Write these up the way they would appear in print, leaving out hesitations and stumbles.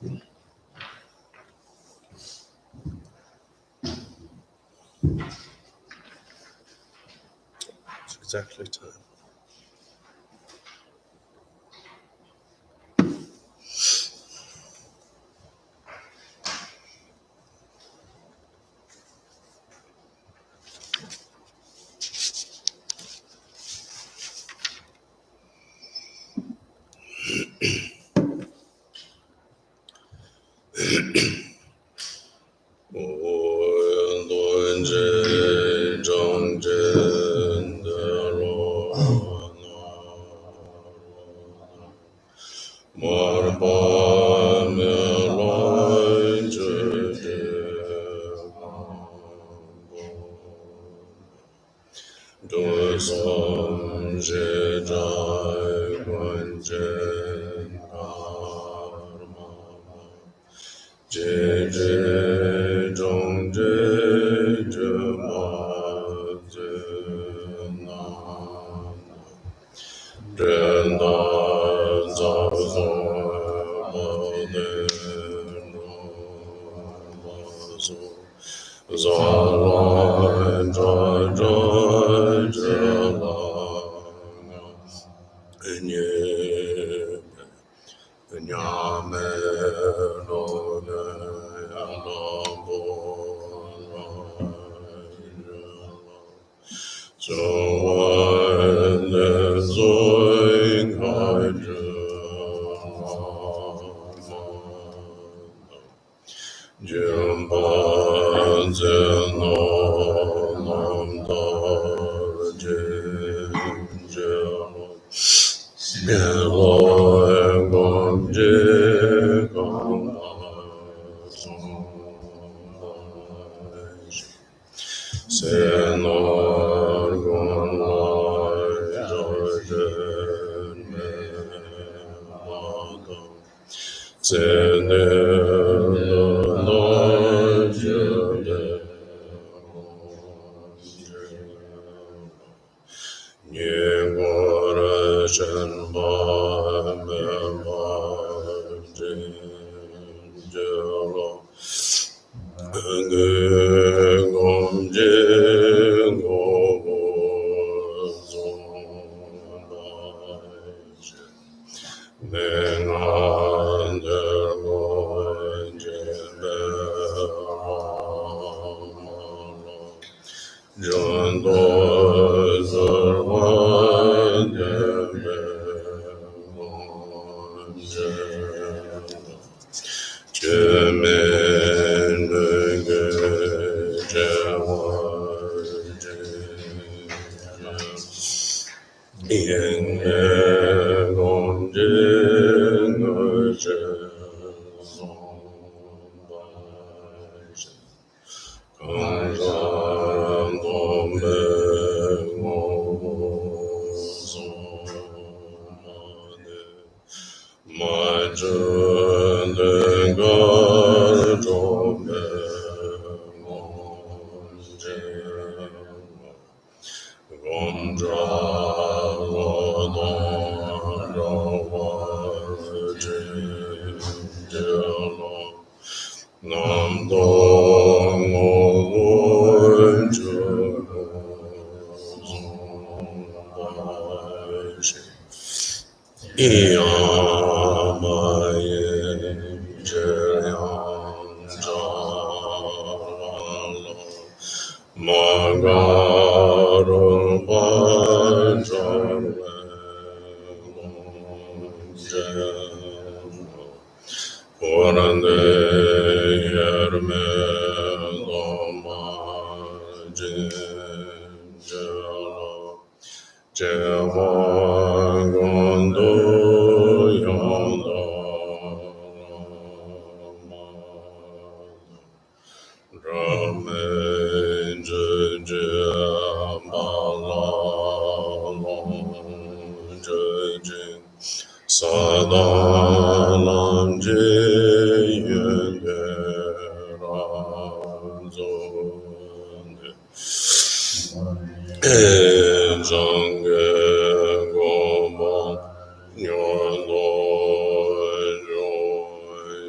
It's exactly time.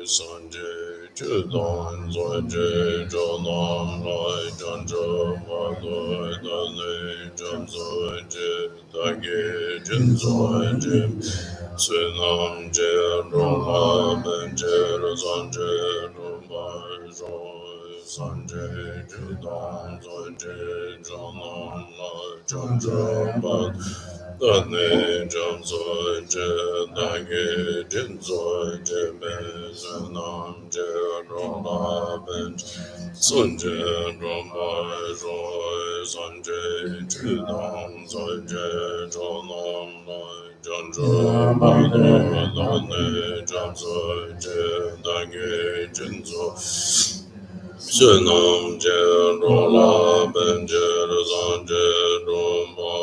Sanje, Chudan, Zoje, Jolam, Lai, Janjo, Bardor, Tulku Rinpoche, Dage, Jinzoje, Sunam, Je, Roma, Benje, Sanje, Roma, Joy, Sanje, Chudan, Zoje, Jolam, Lai, Janjo, Bardor, Dane Gyamtso Je Dage Jinzo Je Me Sunam Je Rola Bench Sunje Roma Joy Sanje Chudam Soje Jolam Lai Janjo Bado Dane Gyamtso Je Dage Jinzo Sunam Je Rola Benje Sanje Roma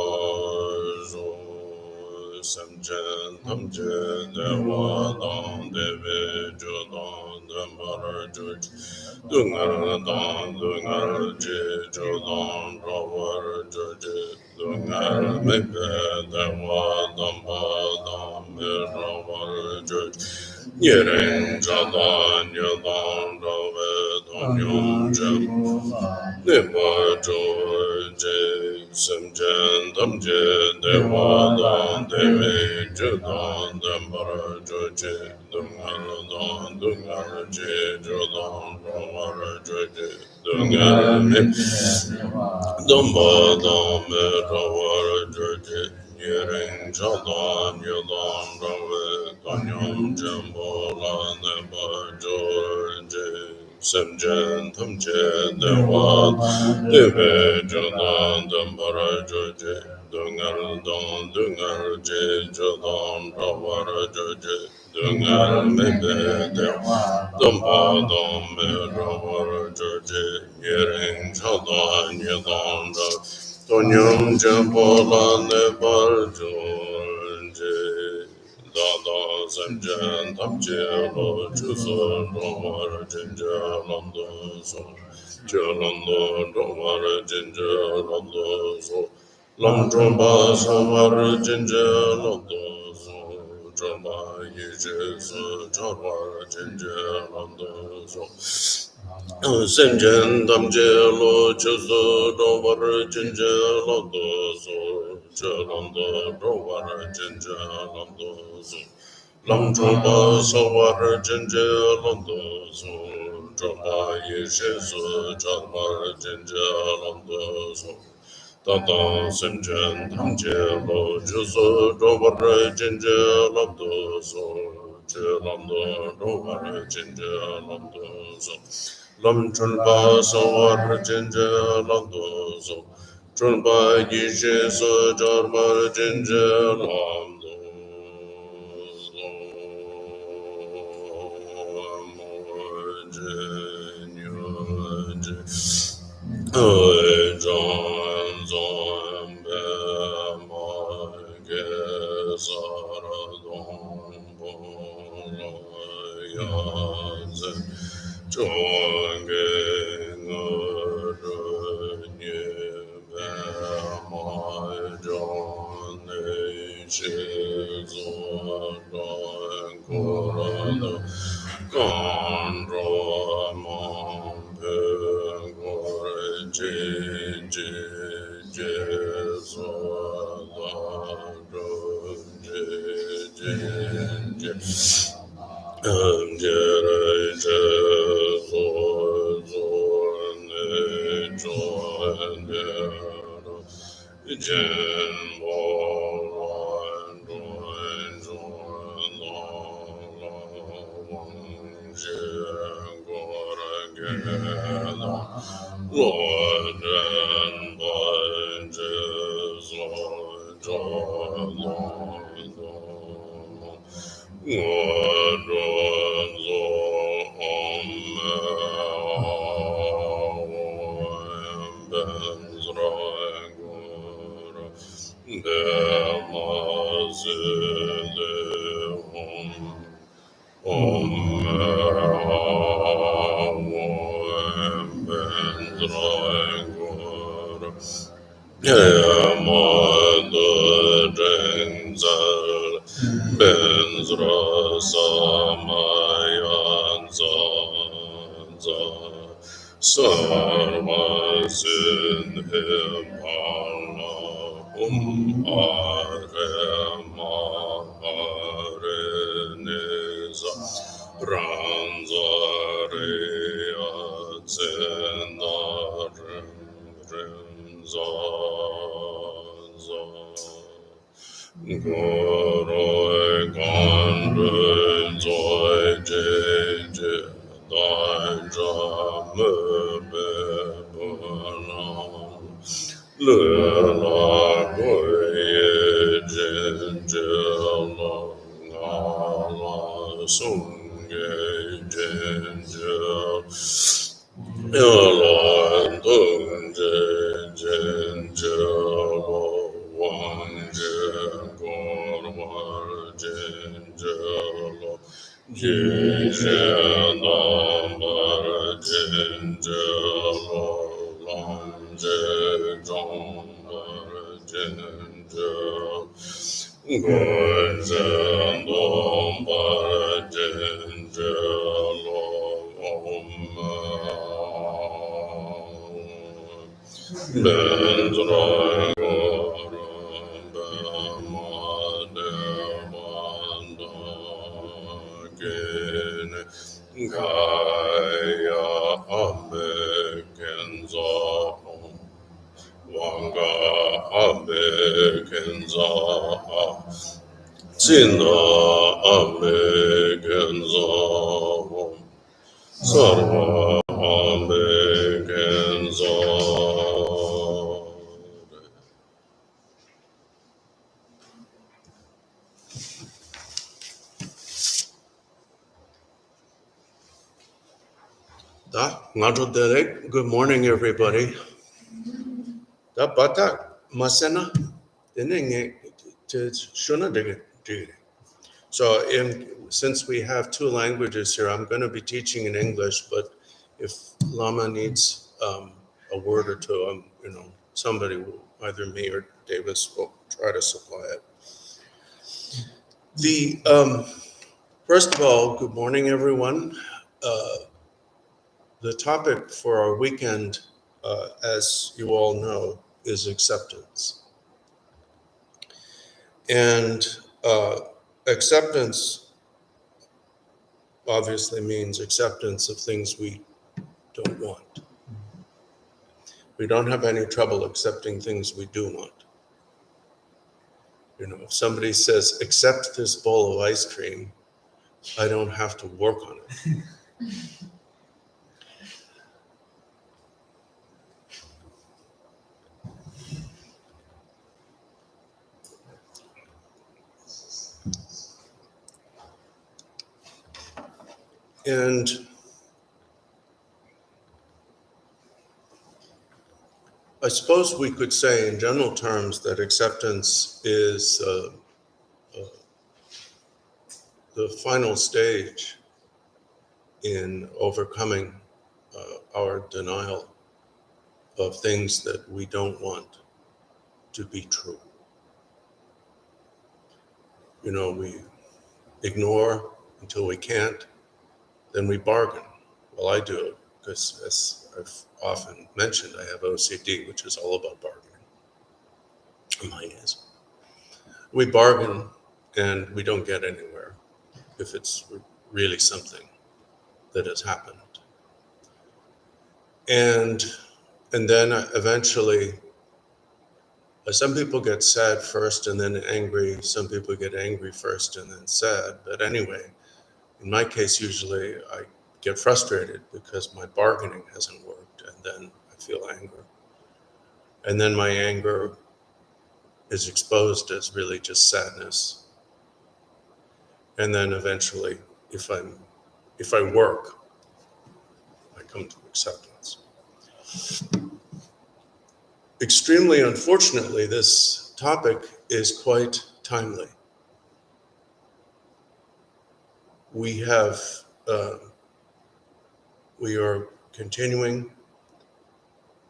Samchen Tamche Dewa Dang Deve Jodang Dambara Juj Dungar Dang Dungar Je Jodang Rawar Juj Dungar Mepe Dewa Damba Dang Me Rawar Juj Nyering Jadan Yadang Rawe Donyam Jem Nipa George Samjan Damje Dewa Dan Deve Judan Dambara George Dungar Dan Dungar Je Judan Rawara George Dungar Mip Damba Dame Rawara George Yering Jadan Yadan Rawe Danyam Jambola Neba George Samjan Tamje Dewa Deve Jodan Dambara Joje Dungar Don Dungar Je Jodan Rawara Joje Dungar Mebe Dewa Damba Dom Me Rawara Joje Yering Jadan Yadan Raw Donyam Jambola Nebar Joje Dada Zemjan Tamche Lo Chuso Romar Jinja Lando So Chalando Romar Jinja Lando So Lam Tromba Samar Jinja Lando So Tromba Yeshe Charwar Jinja Lando So Semjen Damje Lo Chuso Romar Jinja Lando So Chalando Romar Jinja Lando So Lam Tromba Sawar Jinja Lando So Tromba Yeshe Charwar Jinja Lando So Tata Semjen Tamje Lo Juso Rovar Jinja Lando So Lando Rovar Jinja Lando So Lam Tromba Sawar Jinja Lando So Tromba Yeshe Charwar Jinja Lando John Zombe Marge Saradon Yanzen Chonge Nurunye Bema John Shizon Korano Gondro Monte Gore Jesu Lord and Jesus, Lord, Benzra Samaya Sarva Sinhipala Are Mahare Nisa Ranzare Atsenarim Rimzaza Guru Gandhi Joy Jeje Daja Mebe Bunam Le La Goye Jeje La Ngala Sungye Jeje Yalan Dungje Jeje La Wangje Gorwar Jeje La Jeje Nambar Jeje La Lamje Jombar Jeje Goje Nambar Jeje La Om Bendra Gora Bamade Gene Gaya Abe Kenza Wanga Abe Kenza Sina Abe Kenza Sarva Abe Kenza. Good morning, everybody. Da batak masena So since we have two languages here, I'm going to be teaching in English, but if Lama needs a word or two, somebody will, either me or Davis, will try to supply it. First of all, good morning, everyone. The topic for our weekend, as you all know, is acceptance. And acceptance obviously means acceptance of things we don't want. We don't have any trouble accepting things we do want. If somebody says, accept this bowl of ice cream, I don't have to work on it. And I suppose we could say in general terms that acceptance is the final stage in overcoming our denial of things that we don't want to be true. We ignore until we can't, then we bargain. Well, I do, because as I've often mentioned, I have OCD, which is all about bargaining. Mine is. We bargain and we don't get anywhere if it's really something that has happened. And then eventually, some people get sad first and then angry. Some people get angry first and then sad. But anyway, in my case, usually I get frustrated because my bargaining hasn't worked, and then I feel anger. And then my anger is exposed as really just sadness. And then eventually, if I work, I come to acceptance. Extremely unfortunately, this topic is quite timely. We are continuing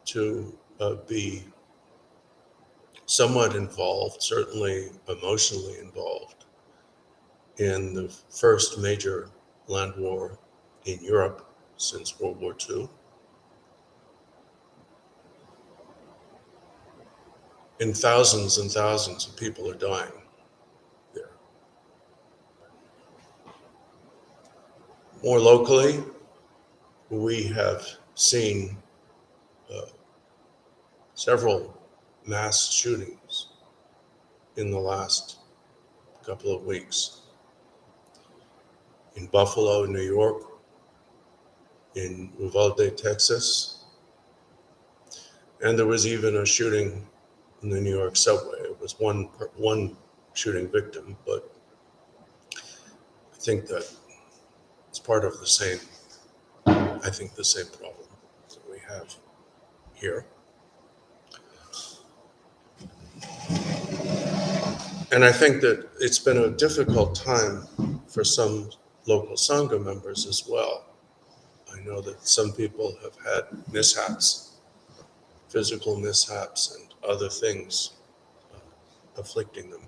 to be somewhat involved, certainly emotionally involved, in the first major land war in Europe since World War II. and thousands of people are dying there. More locally, we have seen several mass shootings in the last couple of weeks. In Buffalo, New York, in Uvalde, Texas, and there was even a shooting in the New York subway. It was one shooting victim, but I think that it's part of the same problem that we have here. And I think that it's been a difficult time for some local sangha members as well. I know that some people have had mishaps, physical mishaps and other things afflicting them.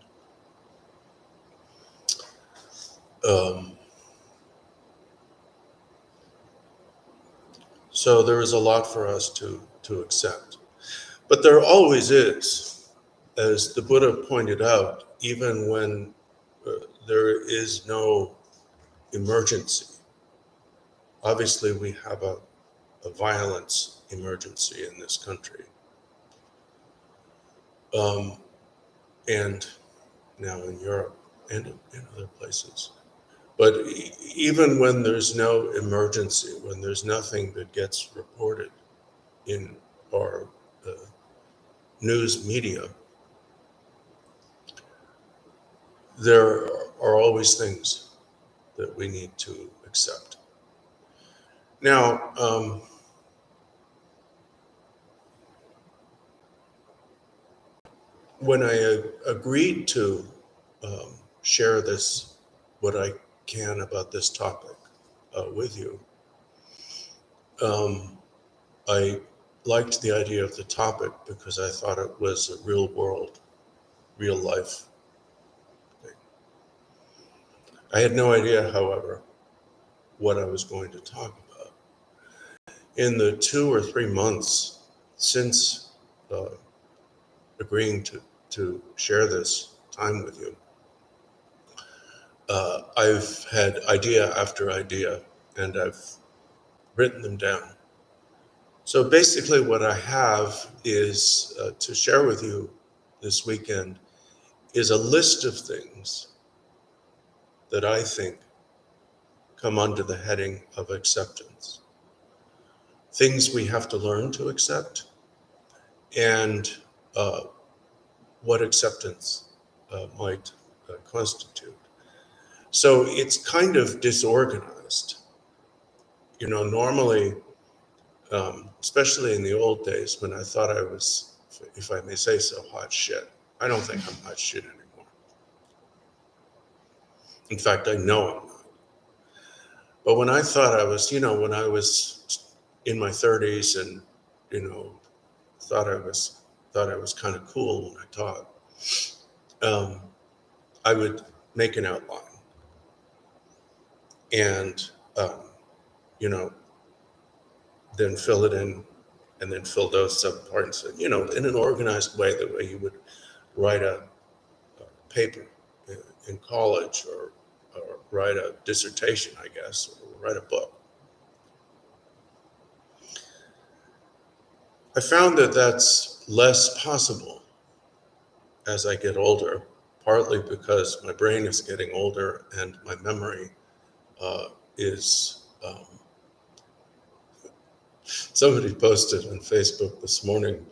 So there is a lot for us to accept. But there always is, as the Buddha pointed out, even when there is no emergency. Obviously, we have a violence emergency in this country. And now in Europe and in other places. But even when there's no emergency, when there's nothing that gets reported in our news media, there are always things that we need to accept. Now, when I agreed to share this, what I can about this topic with you, I liked the idea of the topic because I thought it was a real world, real life thing. I had no idea, however, what I was going to talk about. In the 2 or 3 months since agreeing to share this time with you, I've had idea after idea, and I've written them down. So basically what I have is to share with you this weekend is a list of things that I think come under the heading of acceptance. Things we have to learn to accept, and what acceptance might constitute. So it's kind of disorganized. You know, normally, especially in the old days when I thought I was, if I may say so, hot shit. I don't think I'm hot shit anymore. In fact, I know I'm not. But when I thought I was, when I was in my 30s and, thought I was kind of cool when I taught, I would make an outline and, then fill it in, and then fill those subparts, in an organized way, the way you would write a paper in college or write a dissertation, I guess, or write a book. I found that that's less possible as I get older, partly because my brain is getting older and my memory is, somebody posted on Facebook this morning,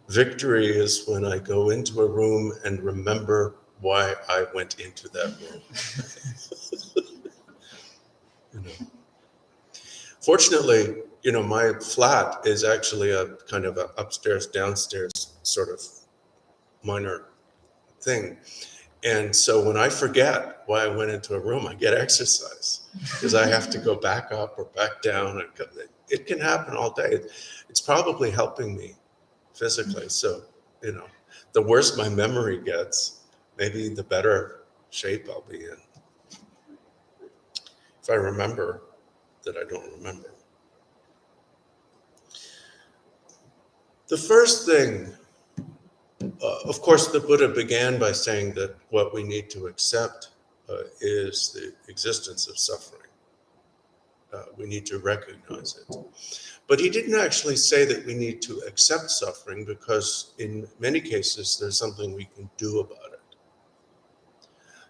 victory is when I go into a room and remember why I went into that room. Fortunately, my flat is actually a kind of an upstairs, downstairs sort of minor thing. And so when I forget why I went into a room, I get exercise because I have to go back up or back down. It can happen all day. It's probably helping me physically. So, the worse my memory gets, maybe the better shape I'll be in. If I remember that I don't remember. The first thing Of course, the Buddha began by saying that what we need to accept is the existence of suffering. We need to recognize it. But he didn't actually say that we need to accept suffering, because in many cases, there's something we can do about it.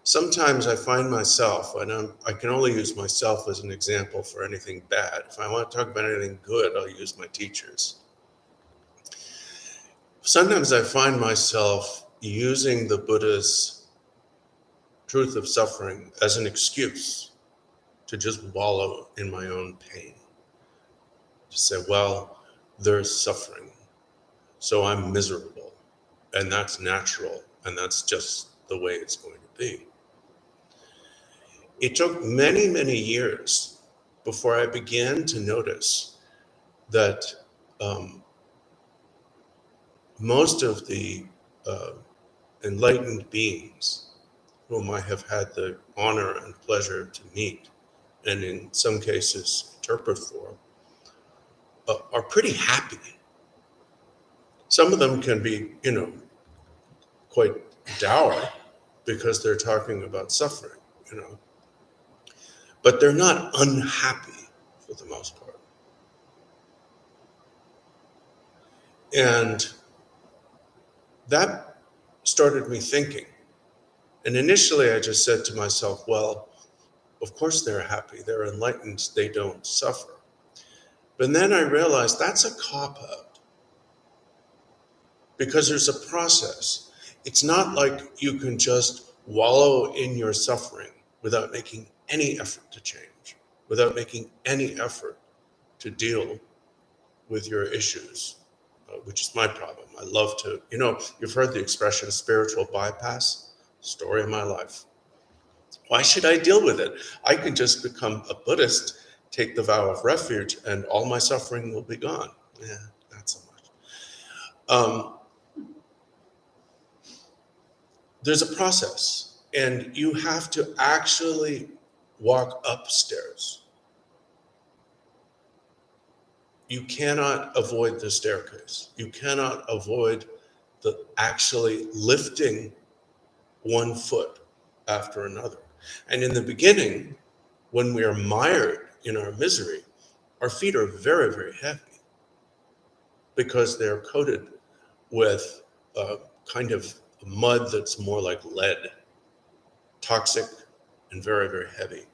Sometimes I find myself, and I can only use myself as an example for anything bad. If I want to talk about anything good, I'll use my teachers. Sometimes I find myself using the Buddha's truth of suffering as an excuse to just wallow in my own pain. To say, well, there's suffering, so I'm miserable, and that's natural, and that's just the way it's going to be. It took many, many years before I began to notice that most of the enlightened beings whom I have had the honor and pleasure to meet, and in some cases interpret for, are pretty happy. Some of them can be, quite dour because they're talking about suffering, but they're not unhappy for the most part. And that started me thinking. And initially I just said to myself, well, of course they're happy, they're enlightened, they don't suffer. But then I realized that's a cop-out, because there's a process. It's not like you can just wallow in your suffering without making any effort to change, without making any effort to deal with your issues, which is my problem. I love to, you've heard the expression spiritual bypass, story of my life. Why should I deal with it? I can just become a Buddhist, take the vow of refuge, and all my suffering will be gone. Yeah, not so much. There's a process, and you have to actually walk upstairs. You cannot avoid the staircase. You cannot avoid the actually lifting one foot after another. And in the beginning, when we are mired in our misery, our feet are very, very heavy because they're coated with a kind of mud that's more like lead, toxic and very, very heavy.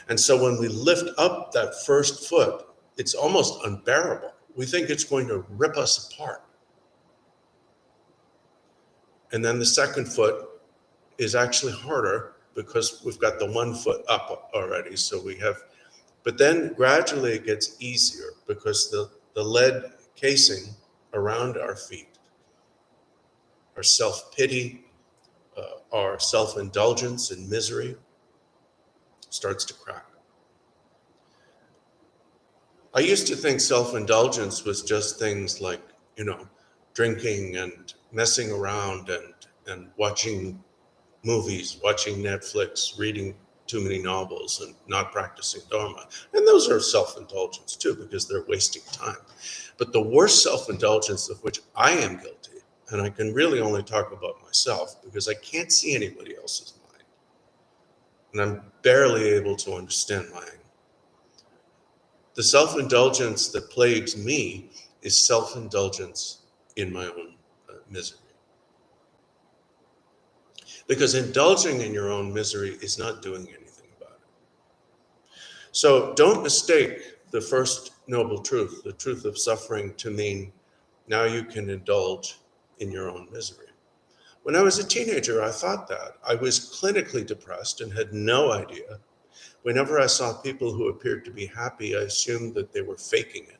And so when we lift up that first foot, it's almost unbearable. We think it's going to rip us apart. And then the second foot is actually harder because we've got the 1 foot up already. But then gradually it gets easier because the lead casing around our feet, our self-pity, our self-indulgence and misery starts to crack. I used to think self-indulgence was just things like, drinking and messing around and watching movies, watching Netflix, reading too many novels, and not practicing dharma. And those are self-indulgence too, because they're wasting time. But the worst self-indulgence of which I am guilty, and I can really only talk about myself because I can't see anybody else's mind, and I'm barely able to understand mine. The self-indulgence that plagues me is self-indulgence in my own misery. Because indulging in your own misery is not doing anything about it. So don't mistake the first noble truth, the truth of suffering, to mean now you can indulge in your own misery. When I was a teenager, I thought that. I was clinically depressed and had no idea. Whenever I saw people who appeared to be happy, I assumed that they were faking it.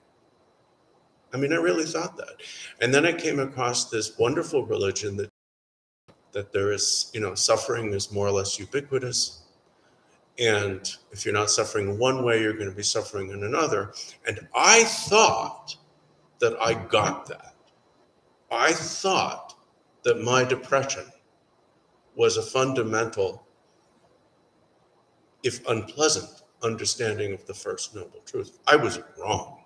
I really thought that. And then I came across this wonderful religion that there is, suffering is more or less ubiquitous. And if you're not suffering in one way, you're going to be suffering in another. And I thought that I got that. I thought that my depression was a fundamental, if unpleasant, understanding of the first noble truth. I was wrong.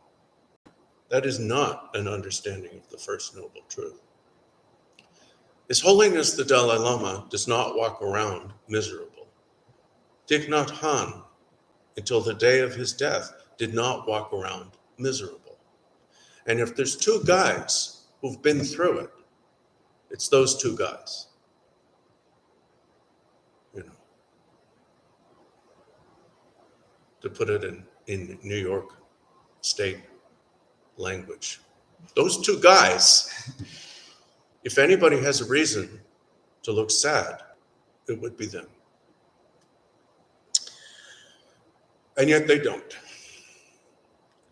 That is not an understanding of the first noble truth. His Holiness the Dalai Lama does not walk around miserable. Thich Nhat Hanh, until the day of his death, did not walk around miserable. And if there's two guys who've been through it, it's those two guys. You know, to put it in New York State language. Those two guys, if anybody has a reason to look sad, it would be them. And yet they don't.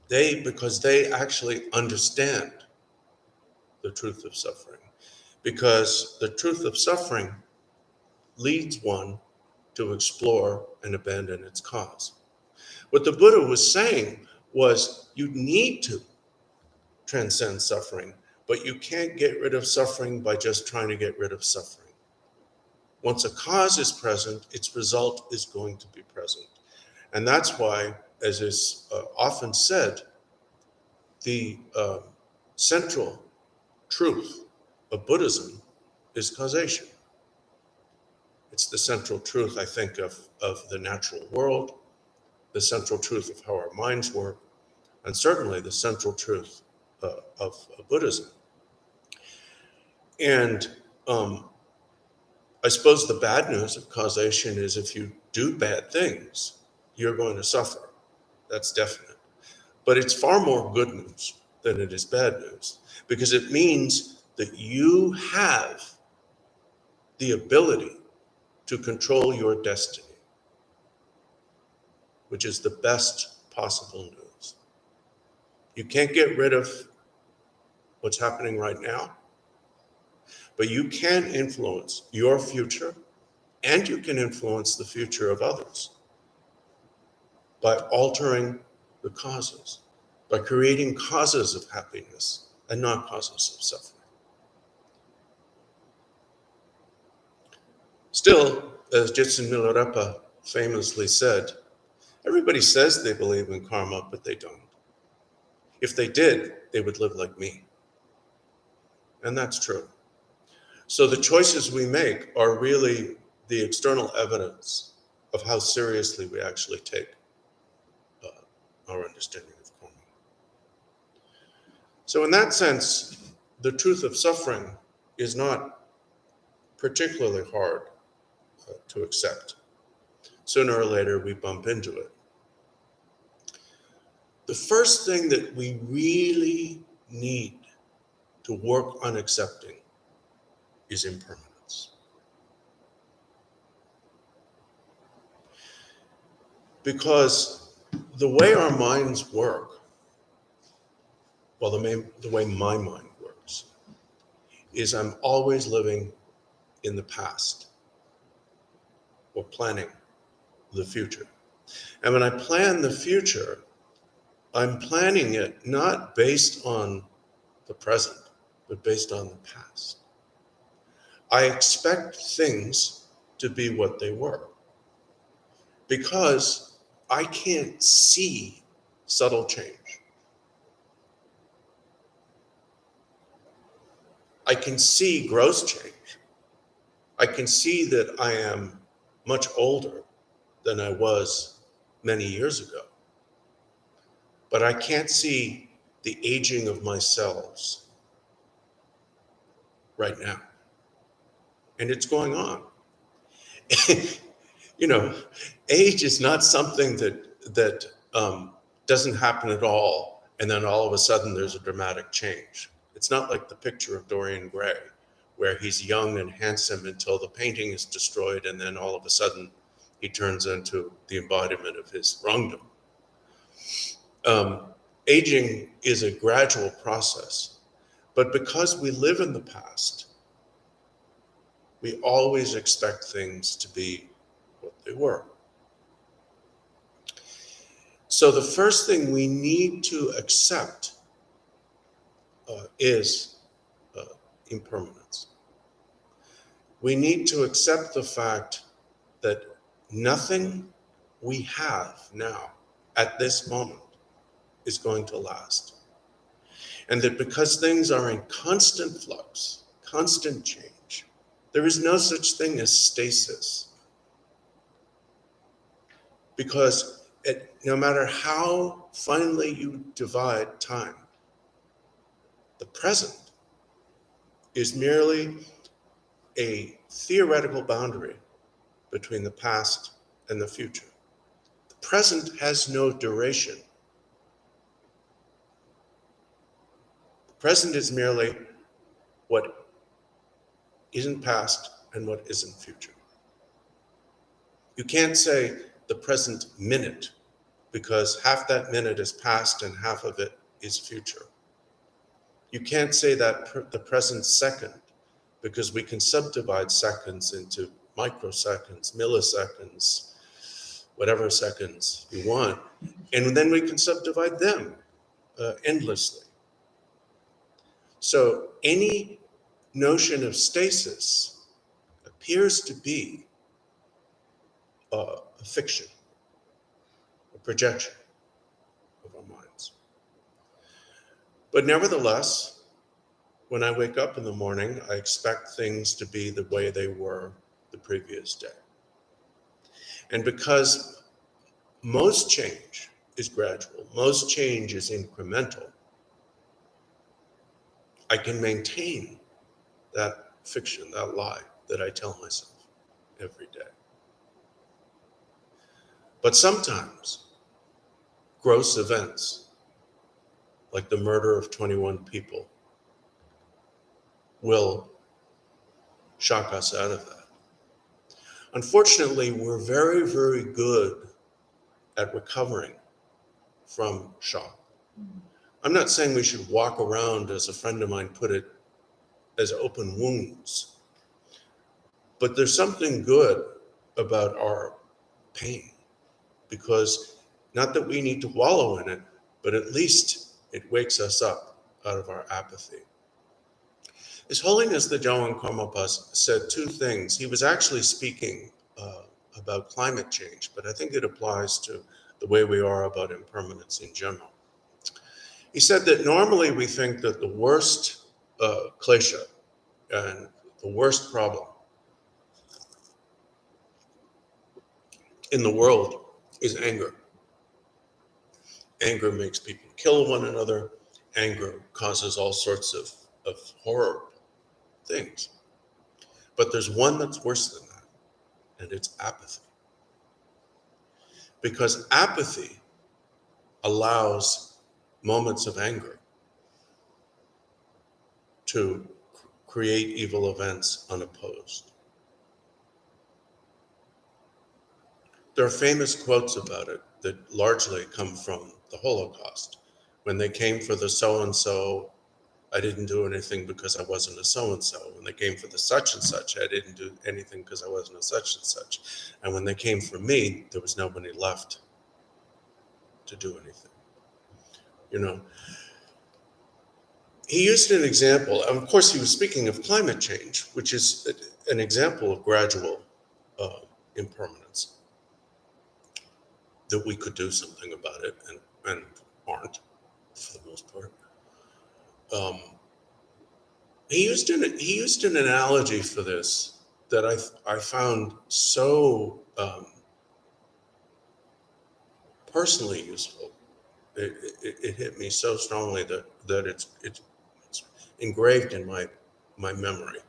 Because they actually understand the truth of suffering. Because the truth of suffering leads one to explore and abandon its cause. What the Buddha was saying was you need to transcend suffering, but you can't get rid of suffering by just trying to get rid of suffering. Once a cause is present, its result is going to be present. And that's why, as is often said, the central truth of Buddhism is causation. It's the central truth, I think, of the natural world, the central truth of how our minds work, and certainly the central truth of Buddhism. And I suppose the bad news of causation is if you do bad things, you're going to suffer. That's definite. But it's far more good news than it is bad news, because it means that you have the ability to control your destiny, which is the best possible news. You can't get rid of what's happening right now, but you can influence your future, and you can influence the future of others by altering the causes, by creating causes of happiness and not causes of suffering. Still, as Jitsun Milarepa famously said, everybody says they believe in karma, but they don't. If they did, they would live like me. And that's true. So the choices we make are really the external evidence of how seriously we actually take our understanding of karma. So in that sense, the truth of suffering is not particularly hard to accept. Sooner or later, we bump into it. The first thing that we really need to work on accepting is impermanence. Because the way our minds work, well, the way my mind works, is I'm always living in the past or planning the future. And when I plan the future, I'm planning it not based on the present, but based on the past. I expect things to be what they were because I can't see subtle change. I can see gross change. I can see that I am much older than I was many years ago. But I can't see the aging of my cells right now. And it's going on. You know, age is not something that doesn't happen at all, and then all of a sudden there's a dramatic change. It's not like the picture of Dorian Gray, where he's young and handsome until the painting is destroyed, and then all of a sudden he turns into the embodiment of his wrongdoing. Aging is a gradual process, but because we live in the past, we always expect things to be what they were. So the first thing we need to accept is impermanence. We need to accept the fact that nothing we have now at this moment is going to last. And that because things are in constant flux, constant change, There is no such thing as stasis. Because no matter how finely you divide time, the present is merely a theoretical boundary between the past and the future. The present has no duration. The present is merely what isn't past and what isn't future. You can't say the present minute because half that minute is past and half of it is future. You can't say that the present second because we can subdivide seconds into microseconds, milliseconds, whatever seconds you want, and then we can subdivide them endlessly. So any notion of stasis appears to be a fiction, a projection of our minds. But nevertheless, when I wake up in the morning, I expect things to be the way they were the previous day. And because most change is gradual, most change is incremental, I can maintain that fiction, that lie that I tell myself every day. But sometimes gross events, like the murder of 21 people, will shock us out of that. Unfortunately, we're very, very good at recovering from shock. I'm not saying we should walk around, as a friend of mine put it, as open wounds. But there's something good about our pain, because not that we need to wallow in it, but at least it wakes us up out of our apathy. His Holiness the Jawan Karmapa said two things. He was actually speaking about climate change, but I think it applies to the way we are about impermanence in general. He said that normally we think that the worst klesha and the worst problem in the world is anger. Anger makes people kill one another. Anger causes all sorts of horror things. But there's one that's worse than that, and it's apathy. Because apathy allows moments of anger to create evil events unopposed. There are famous quotes about it that largely come from the Holocaust. When they came for the so-and-so, I didn't do anything because I wasn't a so-and-so. When they came for the such and such, I didn't do anything because I wasn't a such and such. And when they came for me, there was nobody left to do anything. You know, he used an example. Of course, he was speaking of climate change, which is an example of gradual impermanence, that we could do something about it and aren't, for the most part. He used an analogy for this that I found so personally useful. It hit me so strongly that it's engraved in my memory.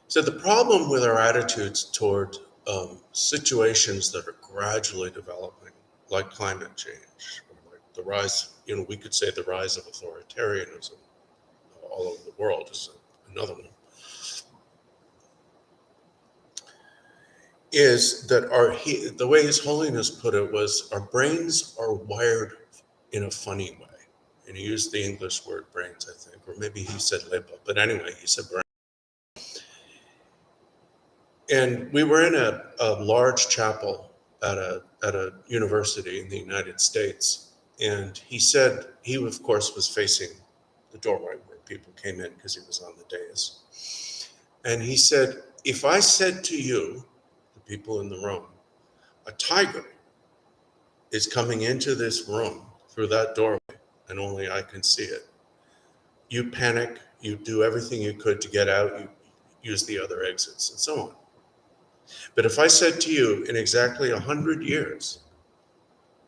So the problem with our attitudes toward situations that are gradually developing, like climate change, or like the rise, we could say the rise of authoritarianism all over the world is another one, is that the way His Holiness put it was, our brains are wired in a funny way. And he used the English word brains, I think, or maybe he said lepa, but anyway, he said brain. And we were in a large chapel at a university in the United States. And he said, he of course was facing the doorway where people came in because he was on the dais. And he said, if I said to you, the people in the room, a tiger is coming into this room through that doorway and only I can see it, you panic, You do everything you could to get out, you use the other exits, and so on. But if I said to you, in exactly 100 years,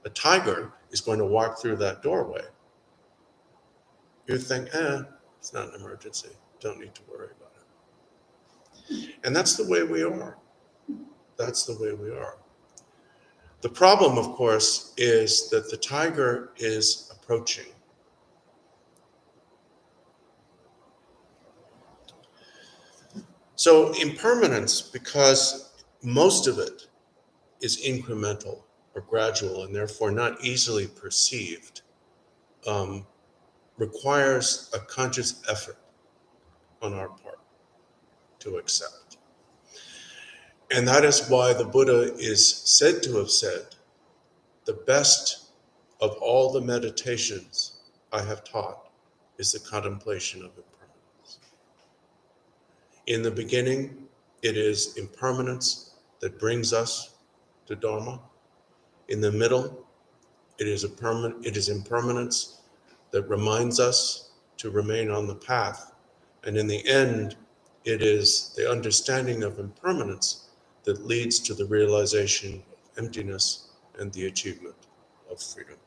a tiger is going to walk through that doorway, you'd think, it's not an emergency. Don't need to worry about it. And that's the way we are. That's the way we are. The problem, of course, is that the tiger is approaching. So impermanence, because most of it is incremental or gradual and therefore not easily perceived, requires a conscious effort on our part to accept. And that is why the Buddha is said to have said, the best of all the meditations I have taught is the contemplation of impermanence. In the beginning, it is impermanence that brings us to Dharma. In the middle, it is impermanence that reminds us to remain on the path. And in the end, it is the understanding of impermanence that leads to the realization of emptiness and the achievement of freedom.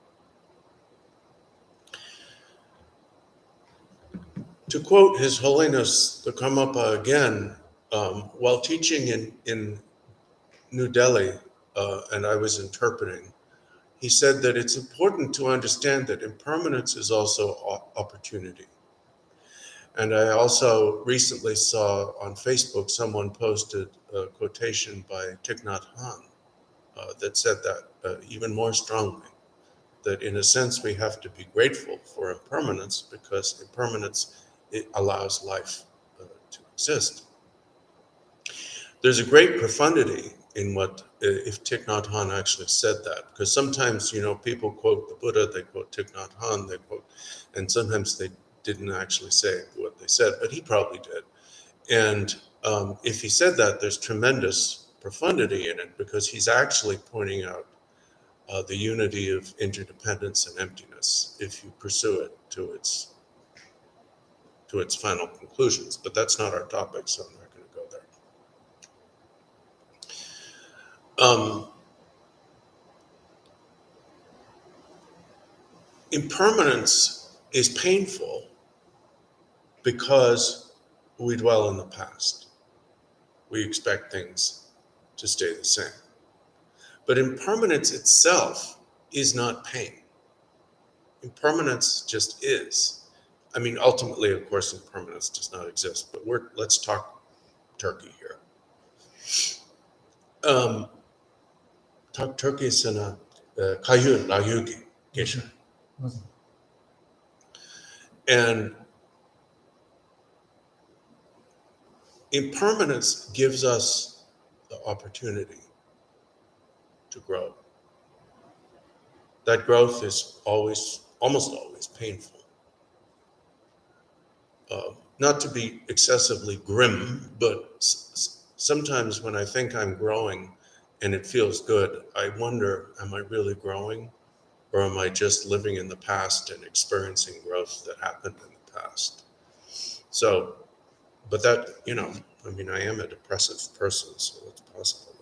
To quote His Holiness the Karmapa again, while teaching in New Delhi, and I was interpreting, he said that it's important to understand that impermanence is also opportunity. And I also recently saw on Facebook someone posted a quotation by Thich Nhat Hanh that said that even more strongly, that in a sense we have to be grateful for impermanence because impermanence, it allows life to exist. There's a great profundity in what, if Thich Nhat Hanh actually said that, because sometimes, people quote the Buddha, they quote Thich Nhat Hanh, and sometimes they didn't actually say what they said, but he probably did. And if he said that, there's tremendous profundity in it because he's actually pointing out the unity of interdependence and emptiness if you pursue it to its final conclusions. But that's not our topic, so I'm not going to go there. Impermanence is painful because we dwell in the past. We expect things to stay the same. But impermanence itself is not pain. Impermanence just is. I mean, ultimately, of course, impermanence does not exist, but let's talk Turkey here. Turkey sana kayu la yugi gesha. And impermanence gives us the opportunity to grow. That growth is almost always painful. Not to be excessively grim, but sometimes when I think I'm growing and it feels good, I wonder, am I really growing? Or am I just living in the past and experiencing growth that happened in the past? So, but that, I am a depressive person, so it's possible.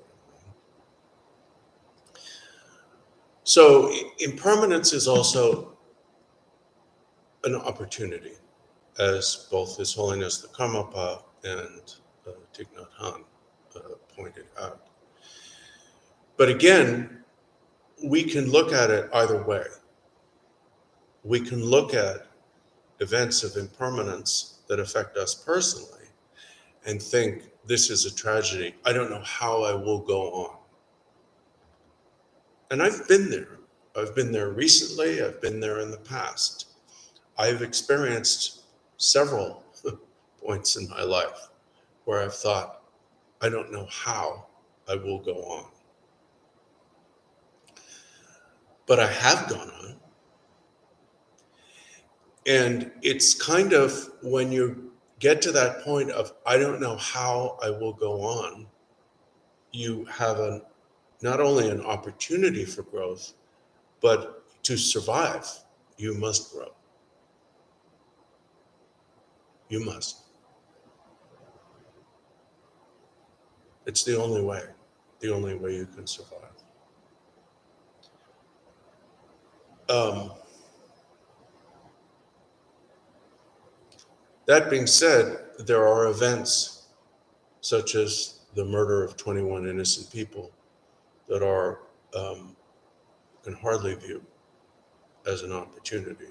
So impermanence is also an opportunity, as both His Holiness the Karmapa and Thich Nhat Hanh pointed out. But again, we can look at it either way. We can look at events of impermanence that affect us personally and think, this is a tragedy. I don't know how I will go on. And I've been there. I've been there recently. I've been there in the past. I've experienced several points in my life where I've thought, I don't know how I will go on. But I have gone on. And it's kind of when you get to that point of, I don't know how I will go on, you have not only an opportunity for growth, but to survive, you must grow. You must. It's the only way you can survive. That being said, there are events such as the murder of 21 innocent people that are can hardly view as an opportunity.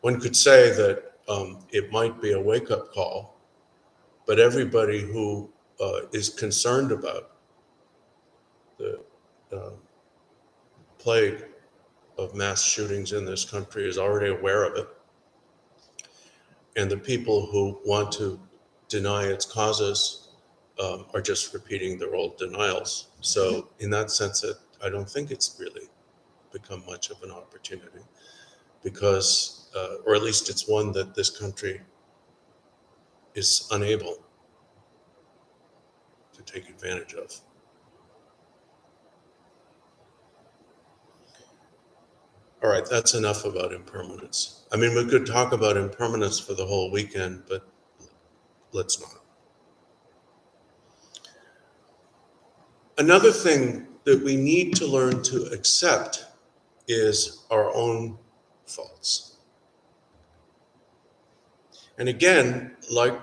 One could say that it might be a wake-up call, but everybody who is concerned about the plague of mass shootings in this country is already aware of it. And the people who want to deny its causes are just repeating their old denials. So in that sense, I don't think it's really become much of an opportunity because, or at least it's one that this country is unable to take advantage of. All right, that's enough about impermanence. I mean, we could talk about impermanence for the whole weekend, but let's not. Another thing that we need to learn to accept is our own faults. And again, like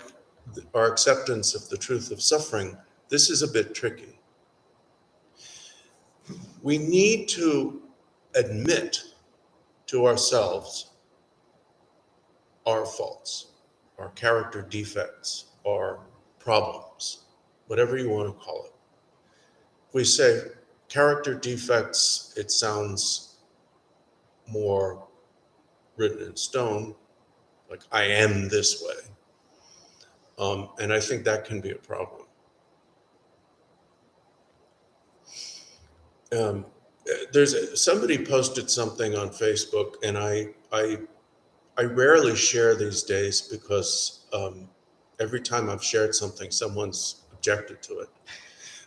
our acceptance of the truth of suffering, this is a bit tricky. We need to admit to ourselves our faults, our character defects, our problems, whatever you want to call it. If we say character defects, it sounds more written in stone, like I am this way. And I think that can be a problem. Somebody posted something on Facebook, and I rarely share these days because every time I've shared something, someone's objected to it.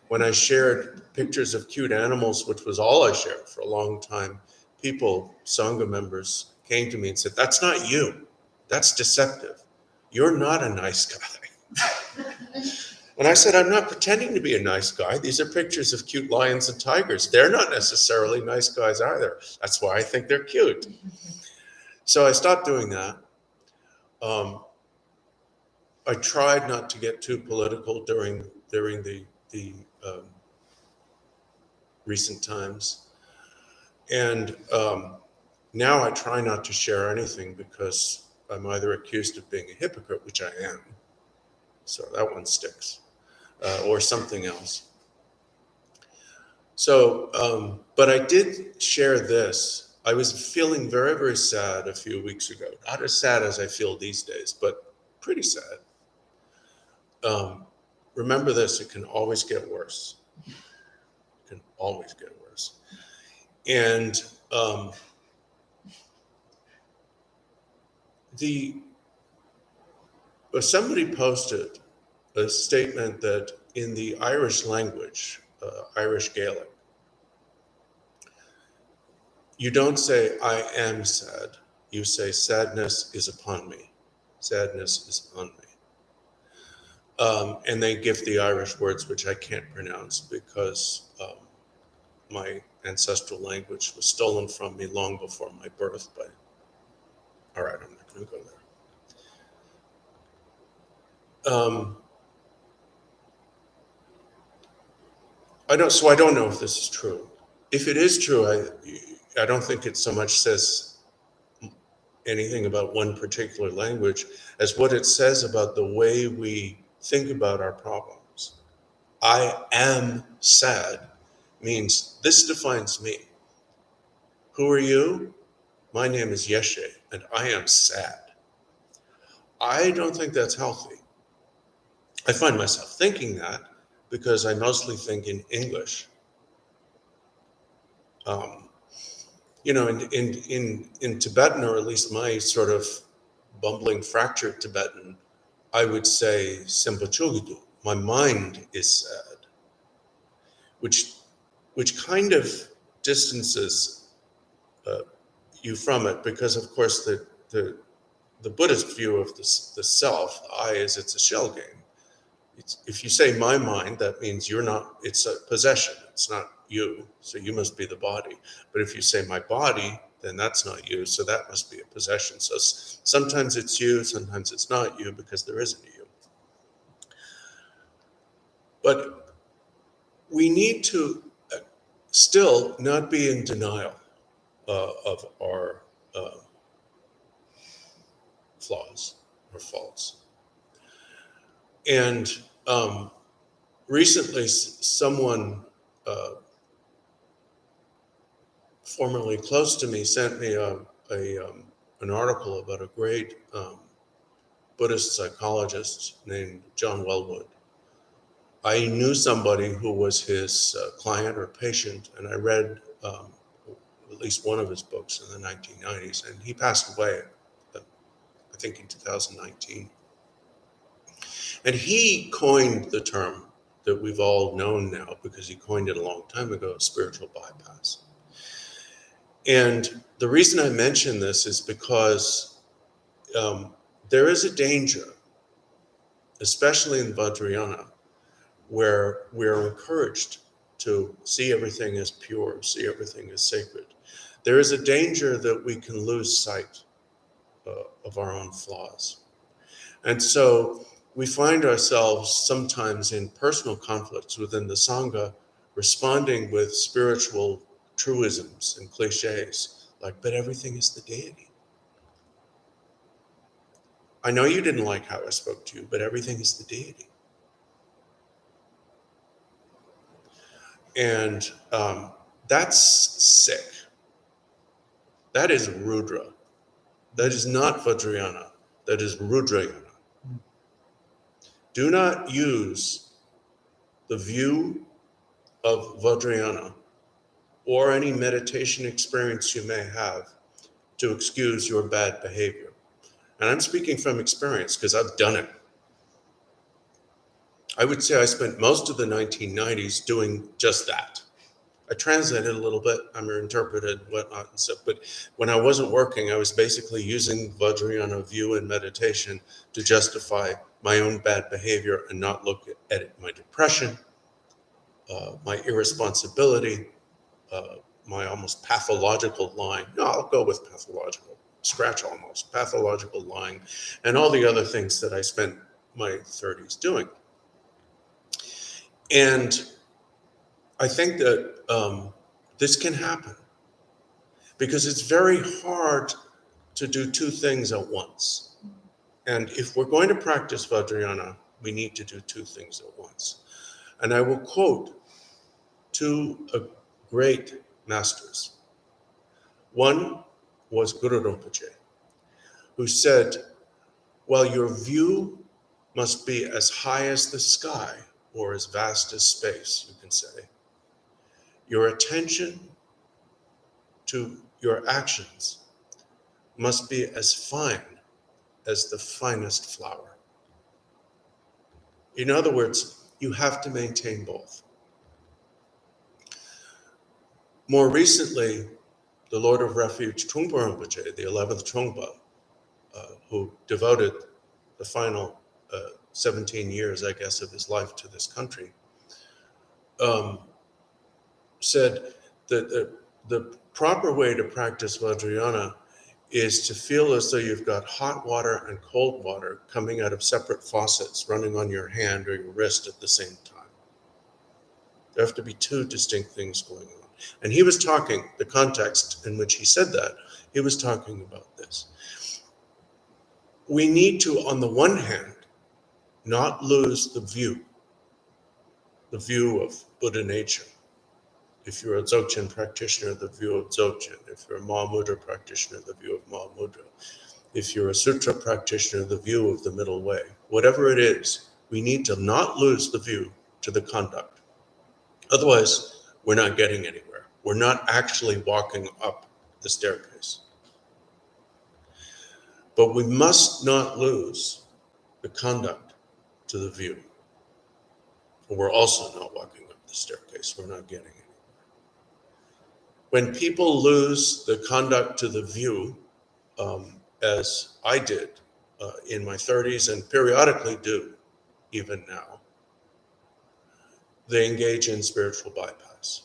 When I shared pictures of cute animals, which was all I shared for a long time, people, sangha members, came to me and said, "That's not you. That's deceptive. You're not a nice guy." And I said, "I'm not pretending to be a nice guy. These are pictures of cute lions and tigers. They're not necessarily nice guys either. That's why I think they're cute." So I stopped doing that. I tried not to get too political during the recent times. And now I try not to share anything because I'm either accused of being a hypocrite, which I am. So that one sticks. Or something else. So, but I did share this. I was feeling very, very sad a few weeks ago. Not as sad as I feel these days, but pretty sad. Remember this, it can always get worse. It can always get worse. And somebody posted a statement that in the Irish language, Irish Gaelic, you don't say, "I am sad." You say, "Sadness is upon me." Sadness is on me. And they give the Irish words, which I can't pronounce because my ancestral language was stolen from me long before my birth. But all right, I'm not going to go there. I don't know if this is true. If it is true, I don't think it so much says anything about one particular language as what it says about the way we think about our problems. I am sad means this defines me. Who are you? My name is Yeshe, and I am sad. I don't think that's healthy. I find myself thinking that because I mostly think in English. You know, in Tibetan, or at least my sort of bumbling, fractured Tibetan, I would say Sembachogidu. My mind is sad, which kind of distances you from it, because of course the the Buddhist view of the self, I, is it's a shell game. If you say my mind, that means you're not, it's a possession, it's not you, so you must be the body. But if you say my body, then that's not you, so that must be a possession. So sometimes it's you, sometimes it's not you, because there isn't you. But we need to still not be in denial of our flaws or faults. And recently, someone formerly close to me sent me an article about a great Buddhist psychologist named John Wellwood. I knew somebody who was his client or patient, and I read at least one of his books in the 1990s, and he passed away, I think in 2019. And he coined the term that we've all known now, because he coined it a long time ago, spiritual bypass. And the reason I mention this is because there is a danger, especially in Vajrayana, where we're encouraged to see everything as pure, see everything as sacred. There is a danger that we can lose sight of our own flaws. And so we find ourselves sometimes in personal conflicts within the sangha, responding with spiritual truisms and cliches, like, but everything is the deity. I know you didn't like how I spoke to you, but everything is the deity. And that's sick. That is Rudra. That is not Vajrayana. That is Rudrayana. Do not use the view of Vajrayana or any meditation experience you may have to excuse your bad behavior. And I'm speaking from experience because I've done it. I would say I spent most of the 1990s doing just that. I translated a little bit, I interpreted whatnot and stuff, but when I wasn't working, I was basically using Vajrayana view and meditation to justify my own bad behavior and not look at it, my depression, my irresponsibility, my almost pathological lying. No, I'll go with pathological, scratch almost, pathological lying, and all the other things that I spent my 30s doing. And I think that this can happen because it's very hard to do two things at once. And if we're going to practice Vajrayana, we need to do two things at once. And I will quote two great masters. One was Guru Rinpoche, who said, well, your view must be as high as the sky or as vast as space, you can say. Your attention to your actions must be as fine as the finest flower. In other words, you have to maintain both. More recently, the Lord of Refuge, Trungpa Rinpoche, the 11th Trungpa, who devoted the final 17 years, I guess, of his life to this country, said that the proper way to practice Vajrayana is to feel as though you've got hot water and cold water coming out of separate faucets running on your hand or your wrist at the same time. There have to be two distinct things going on. And he was talking, the context in which he said that, he was talking about this. We need to, on the one hand, not lose the view of Buddha nature. If you're a Dzogchen practitioner, the view of Dzogchen. If you're a Mahamudra practitioner, the view of Mahamudra. If you're a Sutra practitioner, the view of the middle way. Whatever it is, we need to not lose the view to the conduct. Otherwise, we're not getting anywhere. We're not actually walking up the staircase. But we must not lose the conduct to the view. We're also not walking up the staircase. We're not getting anywhere. When people lose the conduct to the view, as I did in my 30s and periodically do even now, they engage in spiritual bypass.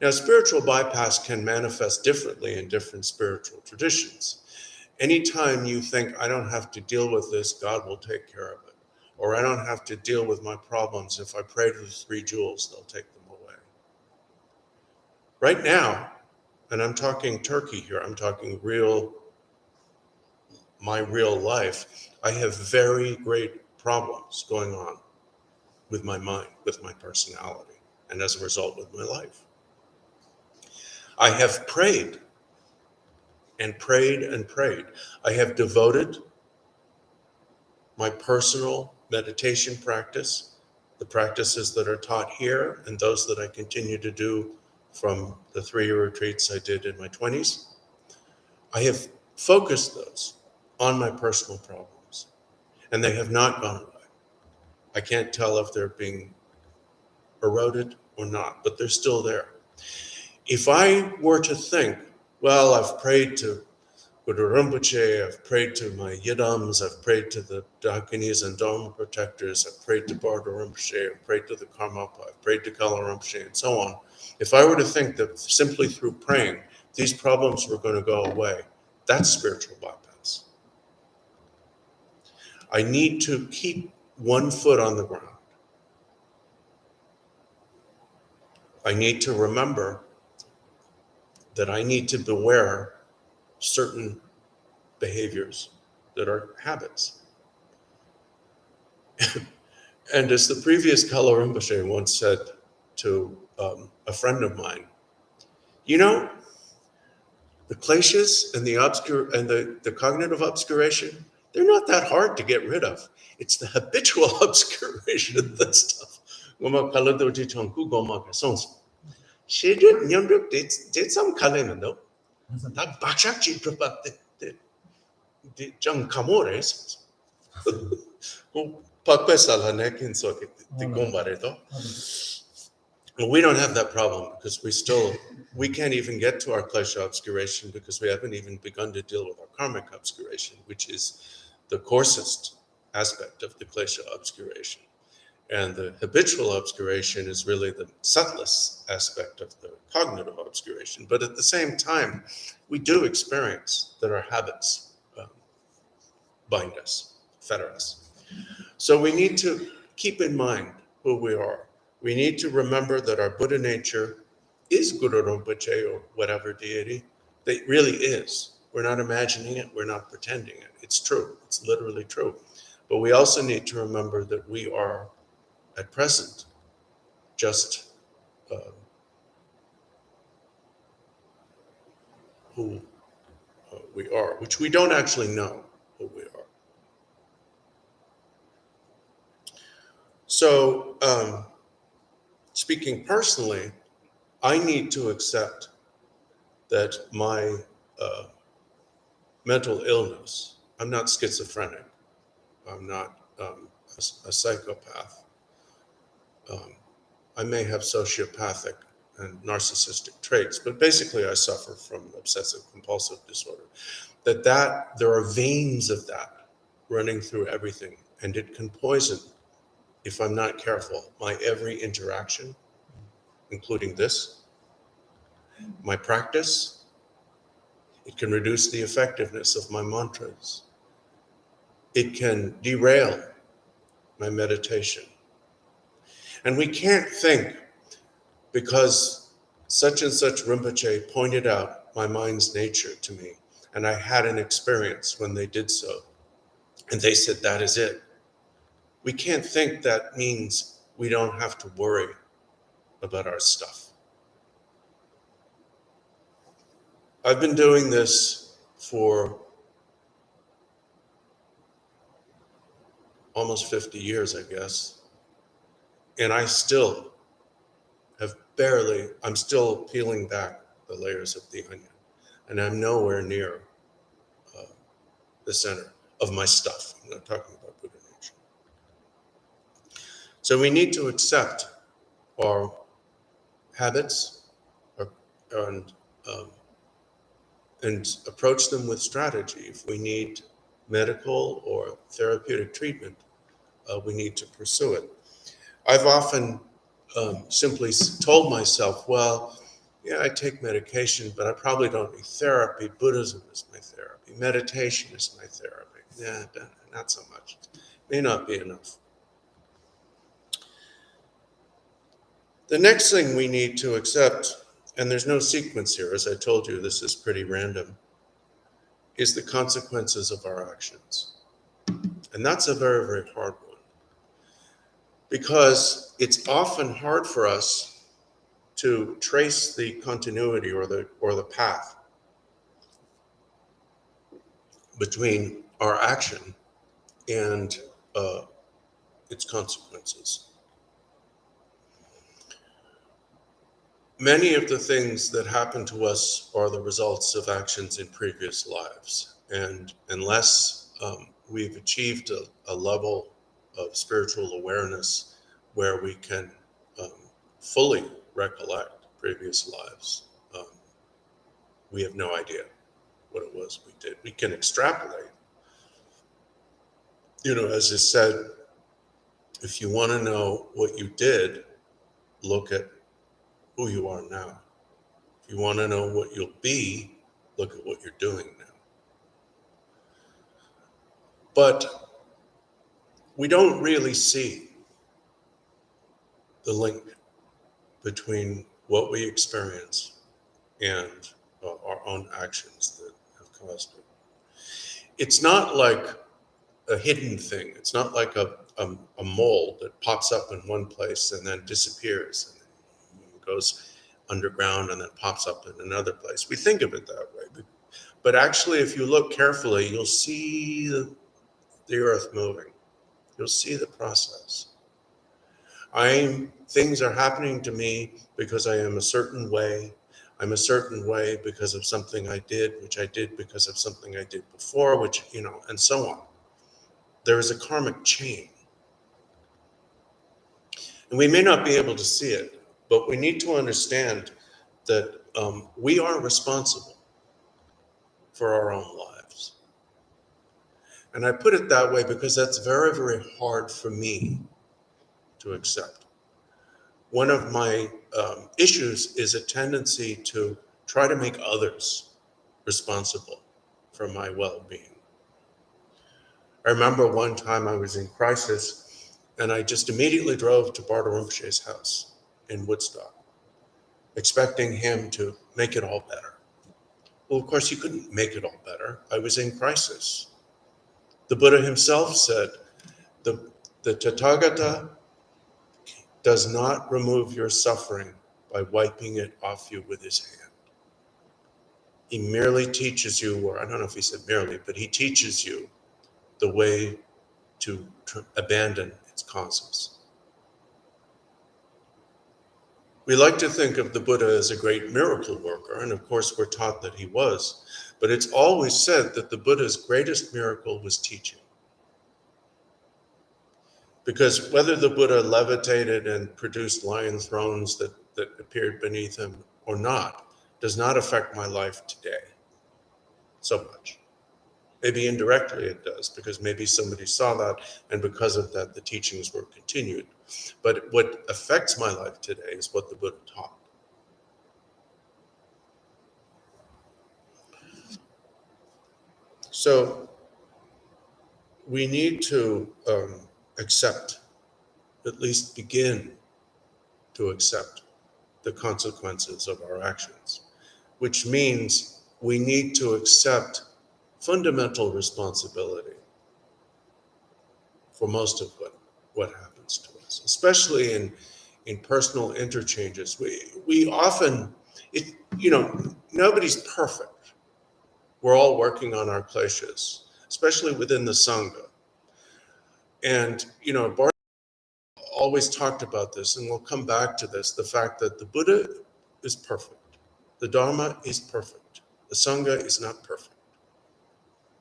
Now, spiritual bypass can manifest differently in different spiritual traditions. Anytime you think, I don't have to deal with this, God will take care of it. Or I don't have to deal with my problems. If I pray to the 3 jewels, they'll take them away. Right now, and I'm talking Turkey here, I'm talking my real life, I have very great problems going on with my mind, with my personality, and as a result with my life. I have prayed and prayed and prayed. I have devoted my personal meditation practice, the practices that are taught here and those that I continue to do from the 3-year retreats I did in my 20s. I have focused those on my personal problems, and they have not gone away. I can't tell if they're being eroded or not, but they're still there. If I were to think, well, I've prayed to Bardor Rinpoche, I've prayed to my yidams, I've prayed to the Dakinis and Dharma protectors, I've prayed to Bardor Rinpoche, I've prayed to the Karmapa, I've prayed to Kala Rinpoche, and so on. If I were to think that simply through praying, these problems were going to go away, that's spiritual bypass. I need to keep one foot on the ground. I need to remember that I need to beware certain behaviors that are habits. And as the previous Kala Rinpoche once said to a friend of mine, you know, the kleshas and the cognitive obscuration, they're not that hard to get rid of. It's the habitual obscuration that's tough. Goma Kala Dorje Chonku Goma Kasons. She did Nyamduk did some Kalenando. That Bakshak Chitrapat the Jung Kamores. We don't have that problem because we can't even get to our klesha obscuration because we haven't even begun to deal with our karmic obscuration, which is the coarsest aspect of the klesha obscuration. And the habitual obscuration is really the subtlest aspect of the cognitive obscuration. But at the same time, we do experience that our habits bind us, fetter us. So we need to keep in mind who we are. We need to remember that our Buddha nature is Guru Rinpoche or whatever deity. That really is. We're not imagining it. We're not pretending it. It's true. It's literally true. But we also need to remember that we are, at present, just who we are, which we don't actually know who we are. So, speaking personally, I need to accept that my mental illness, I'm not schizophrenic, I'm not a psychopath. I may have sociopathic and narcissistic traits, but basically I suffer from obsessive compulsive disorder. That there are veins of that running through everything, and it can poison, if I'm not careful, my every interaction, including this, my practice. It can reduce the effectiveness of my mantras. It can derail my meditation. And we can't think because such and such Rinpoche pointed out my mind's nature to me, and I had an experience when they did so, and they said, that is it. We can't think that means we don't have to worry about our stuff. I've been doing this for almost 50 years, I guess, and I still I'm still peeling back the layers of the onion, and I'm nowhere near the center of my stuff. I'm not talking about Buddha nature. So we need to accept our habits and and approach them with strategy. If we need medical or therapeutic treatment, we need to pursue it. I've often simply told myself, well, yeah, I take medication, but I probably don't need therapy. Buddhism is my therapy. Meditation is my therapy. Yeah, not so much. May not be enough. The next thing we need to accept, and there's no sequence here, as I told you, this is pretty random, is the consequences of our actions. And that's a very, very hard one, because it's often hard for us to trace the continuity or the path between our action and its consequences. Many of the things that happen to us are the results of actions in previous lives. And unless we've achieved a level of spiritual awareness where we can fully recollect previous lives, we have no idea what it was we did. We can extrapolate. You know, as is said, if you want to know what you did, look at who you are now. If you want to know what you'll be, look at what you're doing now. But we don't really see the link between what we experience and our own actions that have caused it. It's not like a hidden thing. It's not like a mole that pops up in one place and then disappears and goes underground and then pops up in another place. We think of it that way. But actually, if you look carefully, you'll see the earth moving. You'll see the process. Things are happening to me because I am a certain way. I'm a certain way because of something I did, which I did because of something I did before, which, and so on. There is a karmic chain. And we may not be able to see it, but we need to understand that we are responsible for our own lives. And I put it that way because that's very, very hard for me to accept. One of my issues is a tendency to try to make others responsible for my well-being. I remember one time I was in crisis and I just immediately drove to Bardor Rinpoche's house in Woodstock, expecting him to make it all better. Well, of course, he couldn't make it all better. I was in crisis. The Buddha himself said, the Tathagata does not remove your suffering by wiping it off you with his hand. He merely teaches you, or I don't know if he said merely, but he teaches you the way to abandon its causes. We like to think of the Buddha as a great miracle worker, and of course we're taught that he was, but it's always said that the Buddha's greatest miracle was teaching. Because whether the Buddha levitated and produced lion thrones that appeared beneath him or not, does not affect my life today so much. Maybe indirectly it does, because maybe somebody saw that, and because of that, the teachings were continued. But what affects my life today is what the Buddha taught. So we need to accept, at least begin to accept the consequences of our actions, which means we need to accept fundamental responsibility for most of what happens to us, especially in personal interchanges. We often, nobody's perfect. We're all working on our kleshas, especially within the sangha. And, Bardor always talked about this, and we'll come back to this, the fact that the Buddha is perfect. The Dharma is perfect. The sangha is not perfect.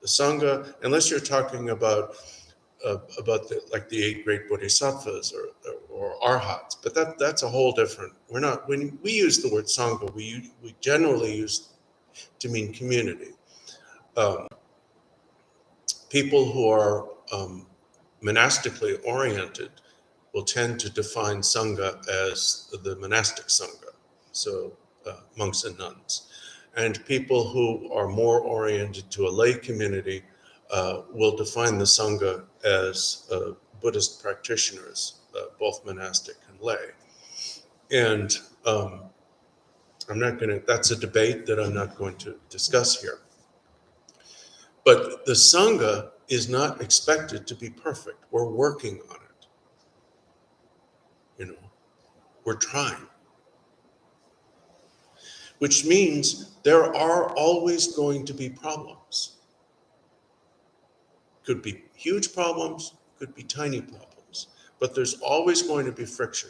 The sangha, unless you're talking about the 8 great bodhisattvas or arhats, but that's a whole different. When we use the word sangha, we generally use to mean community. People who are monastically oriented will tend to define sangha as the monastic sangha, so monks and nuns. And people who are more oriented to a lay community will define the sangha as Buddhist practitioners, both monastic and lay. And I'm not going to, that's a debate that I'm not going to discuss here. But the sangha is not expected to be perfect. We're working on it. You know, we're trying. Which means there are always going to be problems. Could be huge problems, could be tiny problems, but there's always going to be friction.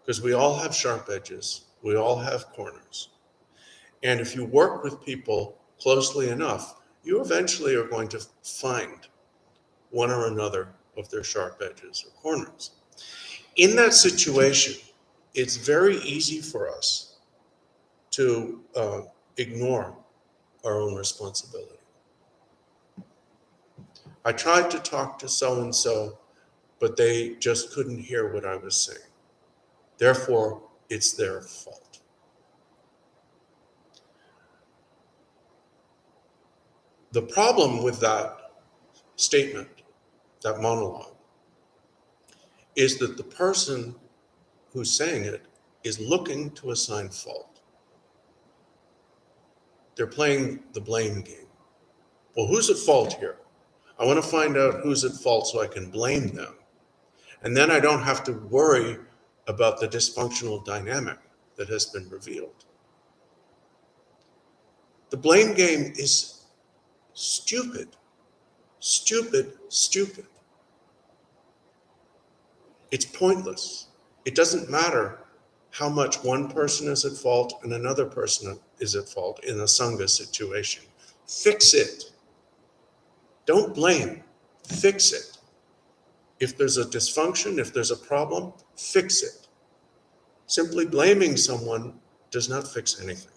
Because we all have sharp edges, we all have corners. And if you work with people closely enough, you eventually are going to find one or another of their sharp edges or corners. In that situation, it's very easy for us to ignore our own responsibility. I tried to talk to so-and-so, but they just couldn't hear what I was saying. Therefore, it's their fault. The problem with that statement, that monologue, is that the person who's saying it is looking to assign fault. They're playing the blame game. Well, who's at fault here? I want to find out who's at fault so I can blame them. And then I don't have to worry about the dysfunctional dynamic that has been revealed. The blame game is stupid, stupid, stupid. It's pointless. It doesn't matter how much one person is at fault and another person is at fault in a sangha situation. Fix it. Don't blame, fix it. If there's a dysfunction, if there's a problem, fix it. Simply blaming someone does not fix anything.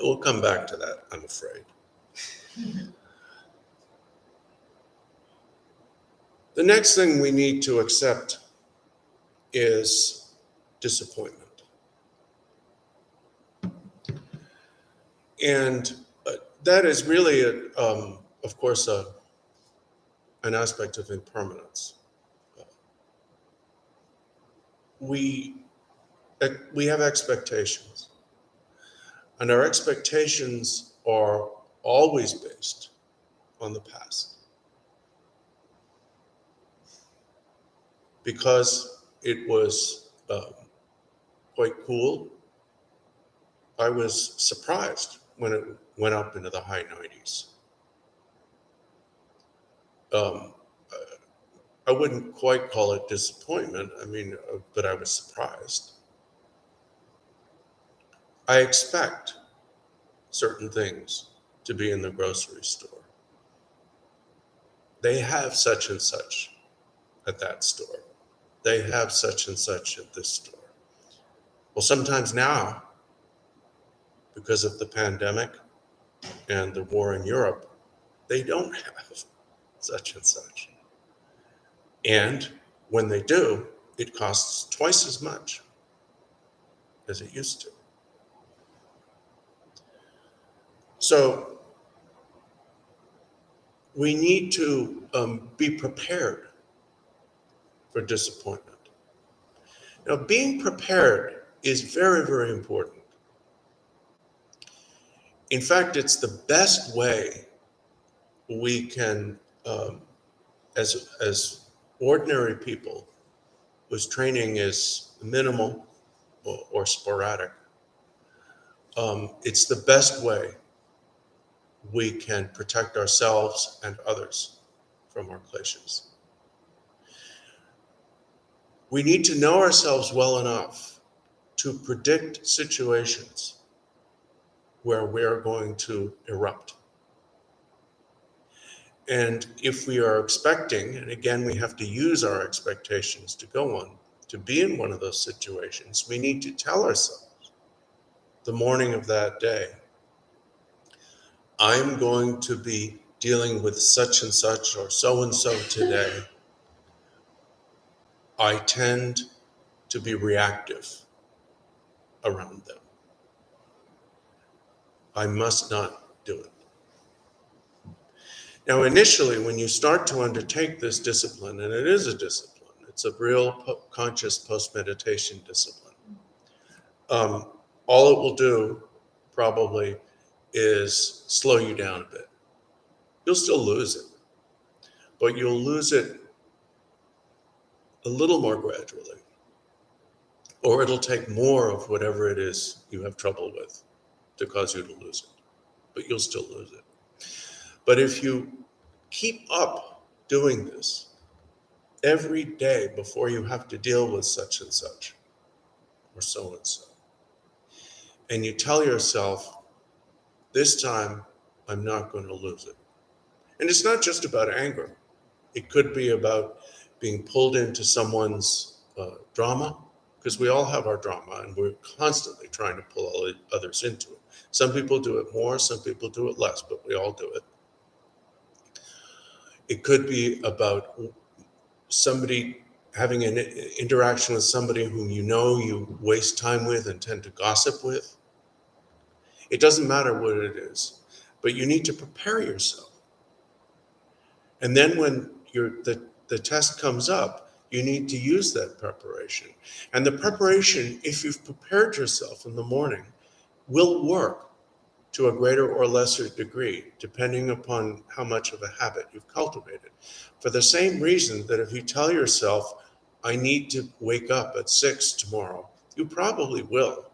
We'll come back to that, I'm afraid. The next thing we need to accept is disappointment. And that is really, of course, an aspect of impermanence. We have expectations, and our expectations are always based on the past. Because it was quite cool, I was surprised when it went up into the high 90s. I wouldn't quite call it disappointment, but I was surprised. I expect certain things to be in the grocery store. They have such and such at that store. They have such and such at this store. Well, sometimes now, because of the pandemic and the war in Europe, they don't have such and such. And when they do, it costs twice as much as it used to. So we need to be prepared for disappointment. Now, being prepared is very, very important. In fact, it's the best way we can, as ordinary people whose training is minimal or sporadic, it's the best way we can protect ourselves and others from our kleshas. We need to know ourselves well enough to predict situations where we're going to erupt. And if we are expecting, and again, we have to use our expectations to go on, to be in one of those situations, we need to tell ourselves, the morning of that day, I'm going to be dealing with such and such or so and so today, I tend to be reactive around them. I must not do it. Now, initially, when you start to undertake this discipline, and it is a discipline, it's a real conscious post-meditation discipline, all it will do probably is slow you down a bit. You'll still lose it, but you'll lose it a little more gradually, or it'll take more of whatever it is you have trouble with to cause you to lose it, but you'll still lose it. But if you keep up doing this every day before you have to deal with such and such or so and so, and you tell yourself, this time I'm not going to lose it. And it's not just about anger. It could be about being pulled into someone's drama, because we all have our drama and we're constantly trying to pull others into it. Some people do it more, some people do it less, but we all do it. It could be about somebody having an interaction with somebody whom you know you waste time with and tend to gossip with. It doesn't matter what it is, but you need to prepare yourself. And then when the test comes up, you need to use that preparation. And the preparation, if you've prepared yourself in the morning, will work to a greater or lesser degree, depending upon how much of a habit you've cultivated. For the same reason that if you tell yourself, I need to wake up at 6 tomorrow, you probably will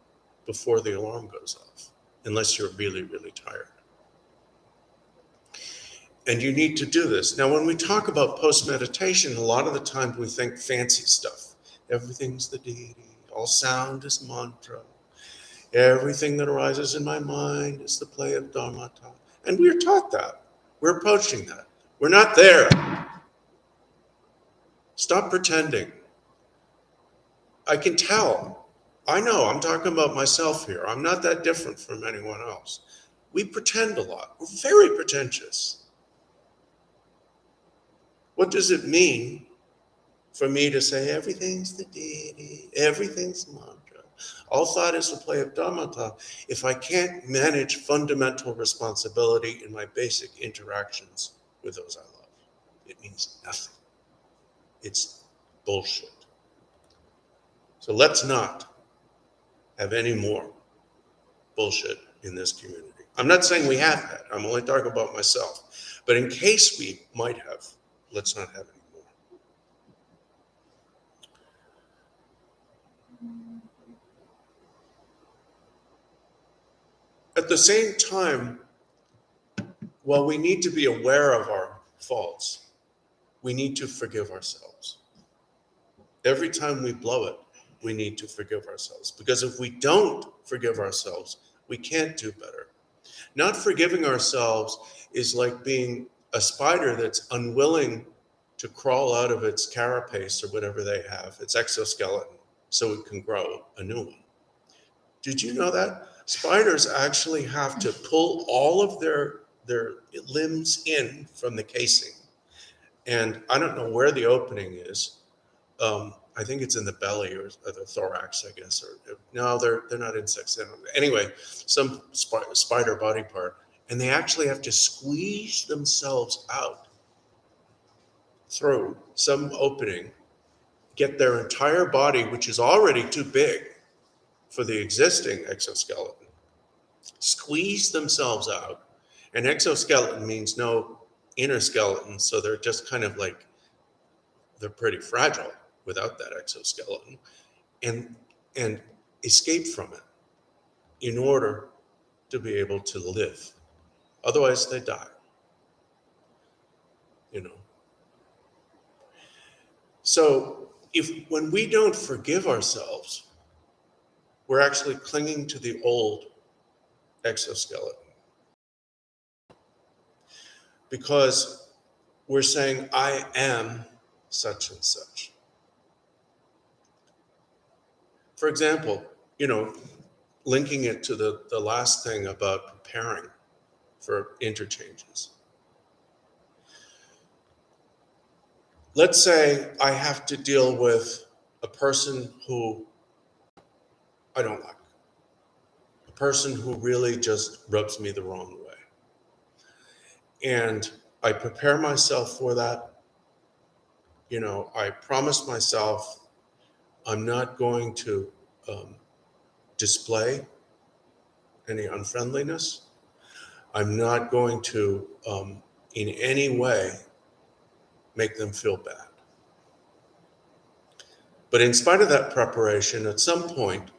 before the alarm goes off, unless you're really, really tired. And you need to do this. Now, when we talk about post-meditation, a lot of the times we think fancy stuff. Everything's the deity, all sound is mantra. Everything that arises in my mind is the play of dharma. And we're taught that. We're approaching that. We're not there. Stop pretending. I can tell. I know, I'm talking about myself here. I'm not that different from anyone else. We pretend a lot. We're very pretentious. What does it mean for me to say everything's the deity, everything's mantra, all thought is the play of dharma, if I can't manage fundamental responsibility in my basic interactions with those I love? It means nothing. It's bullshit. So let's not have any more bullshit in this community. I'm not saying we have that. I'm only talking about myself. But in case we might have, let's not have any more. At the same time, while we need to be aware of our faults, we need to forgive ourselves. Every time we blow it, we need to forgive ourselves. Because if we don't forgive ourselves, we can't do better. Not forgiving ourselves is like being a spider that's unwilling to crawl out of its carapace or whatever they have, its exoskeleton, so it can grow a new one. Did you know that? Spiders actually have to pull all of their limbs in from the casing. And I don't know where the opening is. I think it's in the belly or the thorax, I guess. Or no, they're not insects. Anyway, some spider body part, and they actually have to squeeze themselves out through some opening, get their entire body, which is already too big for the existing exoskeleton, squeeze themselves out. An exoskeleton means no inner skeleton, so they're just kind of like, they're pretty fragile without that exoskeleton, and escape from it in order to be able to live. Otherwise, they die. You know. So when we don't forgive ourselves, we're actually clinging to the old exoskeleton. Because we're saying, I am such and such. For example, linking it to the last thing about preparing for interchanges. Let's say I have to deal with a person who I don't like, a person who really just rubs me the wrong way. And I prepare myself for that. You know, I promise myself I'm not going to display any unfriendliness. I'm not going to, in any way, make them feel bad. But in spite of that preparation, at some point,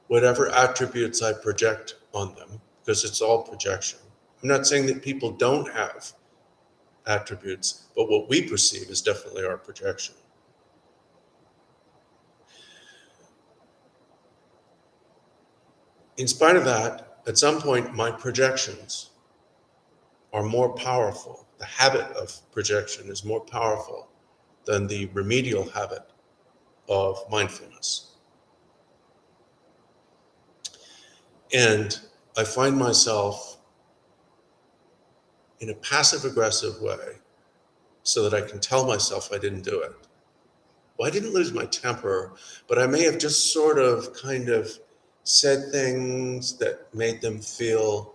whatever attributes I project on them, because it's all projection. I'm not saying that people don't have attributes, but what we perceive is definitely our projection. In spite of that, at some point, my projections are more powerful. The habit of projection is more powerful than the remedial habit of mindfulness. And I find myself in a passive-aggressive way so that I can tell myself I didn't do it. Well, I didn't lose my temper, but I may have just sort of kind of said things that made them feel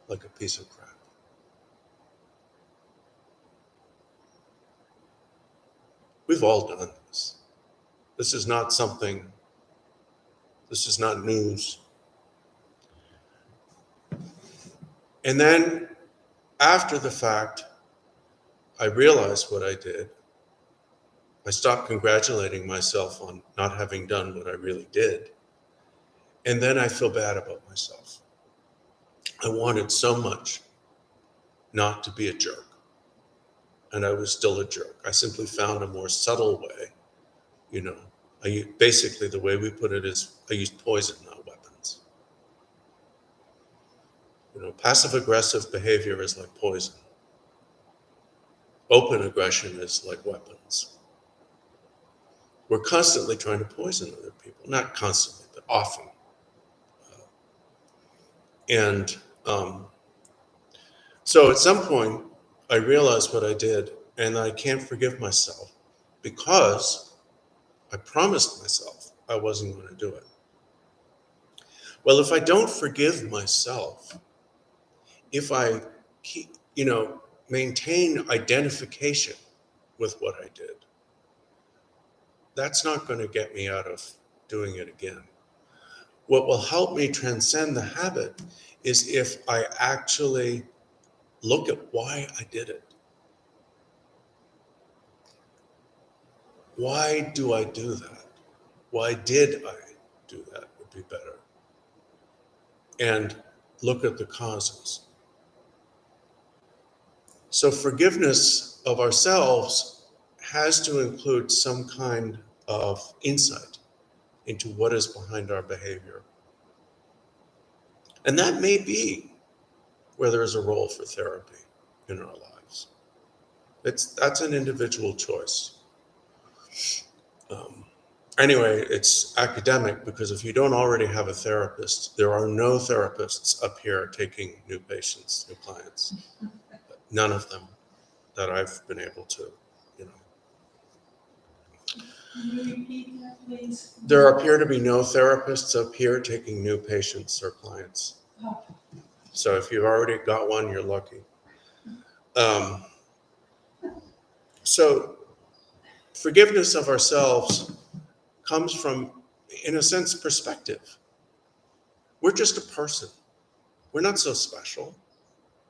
like a piece of crap. We've all done this. This is not news. And then after the fact, I realized what I did. I stopped congratulating myself on not having done what I really did. And then I feel bad about myself. I wanted so much not to be a jerk. And I was still a jerk. I simply found a more subtle way. You know, basically the way we put it is I used poison, not weapons. You know, passive-aggressive behavior is like poison. Open aggression is like weapons. We're constantly trying to poison other people. Not constantly, but often. So at some point, I realized what I did, and I can't forgive myself because I promised myself I wasn't going to do it. Well, if I don't forgive myself, if I maintain identification with what I did, that's not going to get me out of doing it again. What will help me transcend the habit is if I actually look at why I did it. Why do I do that? Why did I do that would be better. And look at the causes. So forgiveness of ourselves has to include some kind of insight into what is behind our behavior. And that may be where there is a role for therapy in our lives. That's an individual choice. Anyway, it's academic because if you don't already have a therapist, there are no therapists up here taking new patients, new clients. None of them that I've been able to, Can you repeat that, please? There appear to be no therapists up here taking new patients or clients. Oh. So if you've already got one, you're lucky. So forgiveness of ourselves comes from, in a sense, perspective. We're just a person. We're not so special.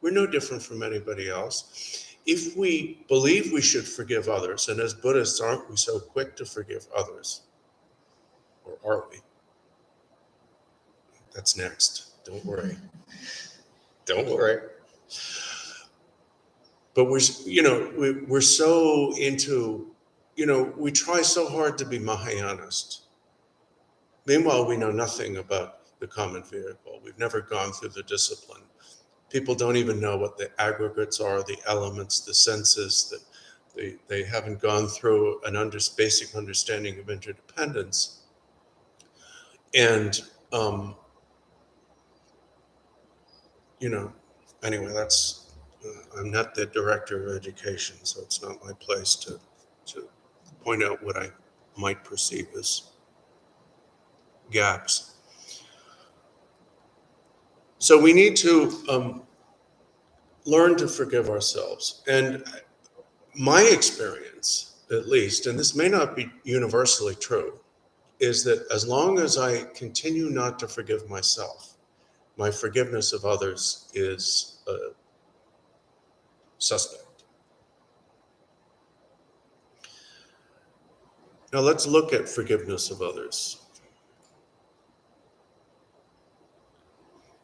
We're no different from anybody else. If we believe we should forgive others, and as Buddhists, aren't we so quick to forgive others? Or are we? That's next. Don't worry. Don't worry. But we're so into, we try so hard to be Mahayanist. Meanwhile, we know nothing about the common vehicle. We've never gone through the discipline. People don't even know what the aggregates are, the elements, the senses, that they haven't gone through an basic understanding of interdependence. And, you know, anyway, that's, I'm not the director of education, so it's not my place to point out what I might perceive as gaps. So we need to learn to forgive ourselves. And my experience, at least, and this may not be universally true, is that as long as I continue not to forgive myself, my forgiveness of others is suspect. Now let's look at forgiveness of others.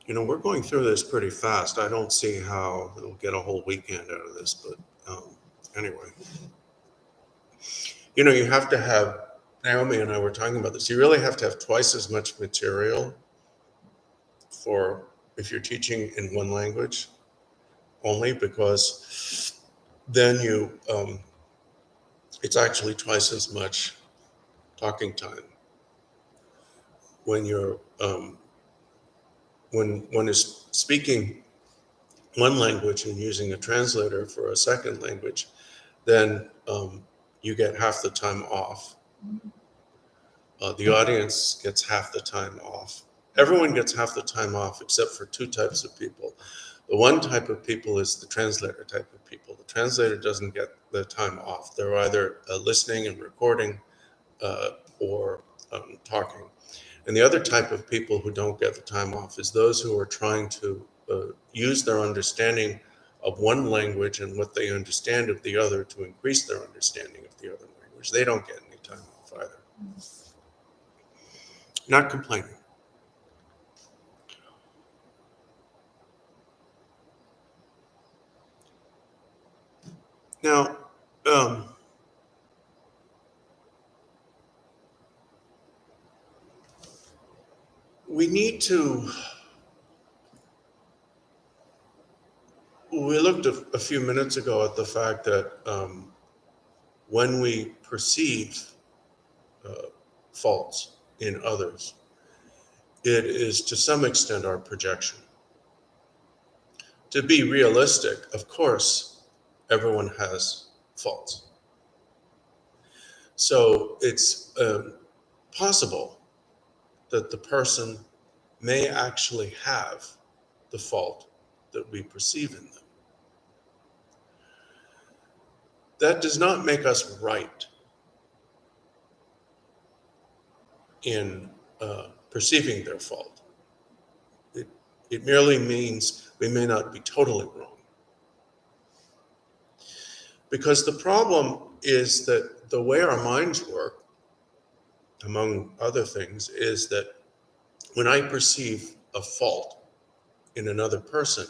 You know, we're going through this pretty fast. I don't see how we'll get a whole weekend out of this, but anyway. You know, you have to have, Naomi and I were talking about this, you really have to have twice as much material for if you're teaching in one language only, because then it's actually twice as much talking time when you're when one is speaking one language and using a translator for a second language, then you get half the time off. The audience gets half the time off. Everyone gets half the time off except for two types of people. The one type of people is the translator type of people. The translator doesn't get the time off. They're either listening and recording or talking. And the other type of people who don't get the time off is those who are trying to use their understanding of one language and what they understand of the other to increase their understanding of the other language. They don't get any time off either. Not complaining. Now, we need to, we looked a few minutes ago at the fact that when we perceive faults in others, it is to some extent our projection. To be realistic, of course, everyone has faults. So it's possible that the person may actually have the fault that we perceive in them. That does not make us right in perceiving their fault. It merely means we may not be totally wrong. Because the problem is that the way our minds work, among other things, is that when I perceive a fault in another person,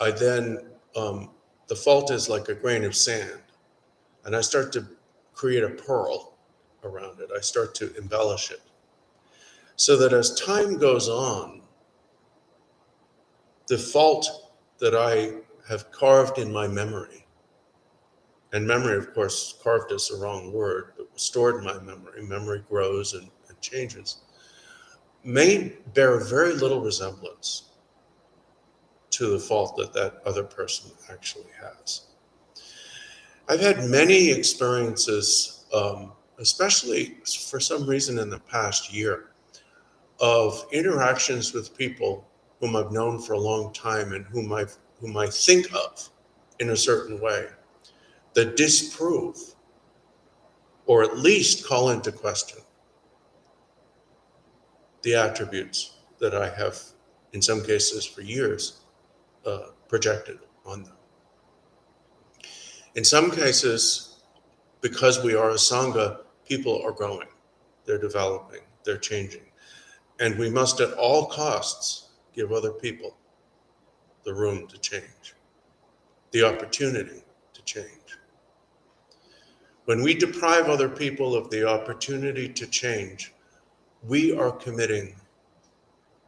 I then, the fault is like a grain of sand, and I start to create a pearl around it. I start to embellish it. So that as time goes on, the fault that I have carved in my memory, and memory, of course, carved is the wrong word, but stored in my memory, memory grows and changes, may bear very little resemblance to the fault that that other person actually has. I've had many experiences, especially for some reason in the past year, of interactions with people whom I've known for a long time and whom I think of in a certain way that disprove or at least call into question the attributes that I have, in some cases for years, projected on them. In some cases, because we are a sangha, people are growing, they're developing, they're changing. And we must at all costs give other people the room to change, the opportunity to change. When we deprive other people of the opportunity to change, we are committing,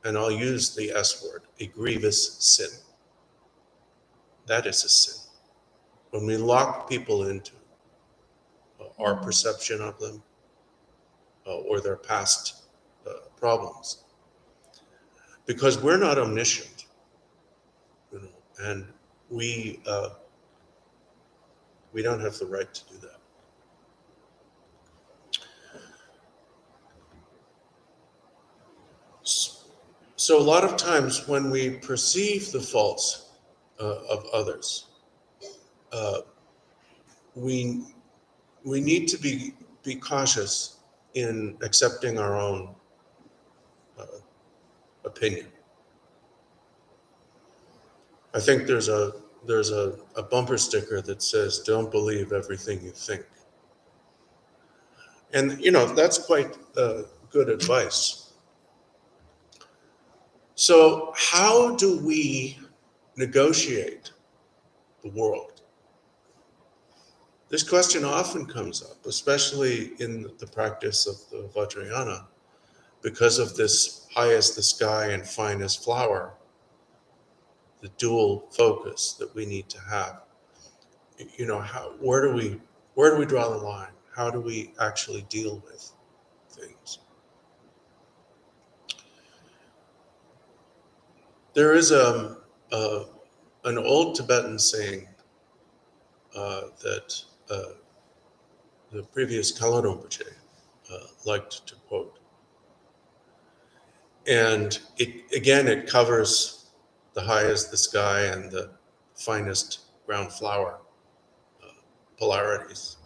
and I'll use the S word, a grievous sin. That is a sin. When we lock people into our perception of them or their past problems. Because we're not omniscient, and we don't have the right to do that. So a lot of times when we perceive the faults of others, we need to be cautious in accepting our own opinion. I think there's a bumper sticker that says, "Don't believe everything you think." And that's quite good advice. So how do we negotiate the world? This question often comes up, especially in the practice of the Vajrayana, because of this high as the sky and fine as flower, the dual focus that we need to have. Where do we draw the line? How do we actually deal with things? There is an old Tibetan saying that the previous Kalaro Rinpoche liked to quote. And it covers the high as the sky and the finest ground flower polarities.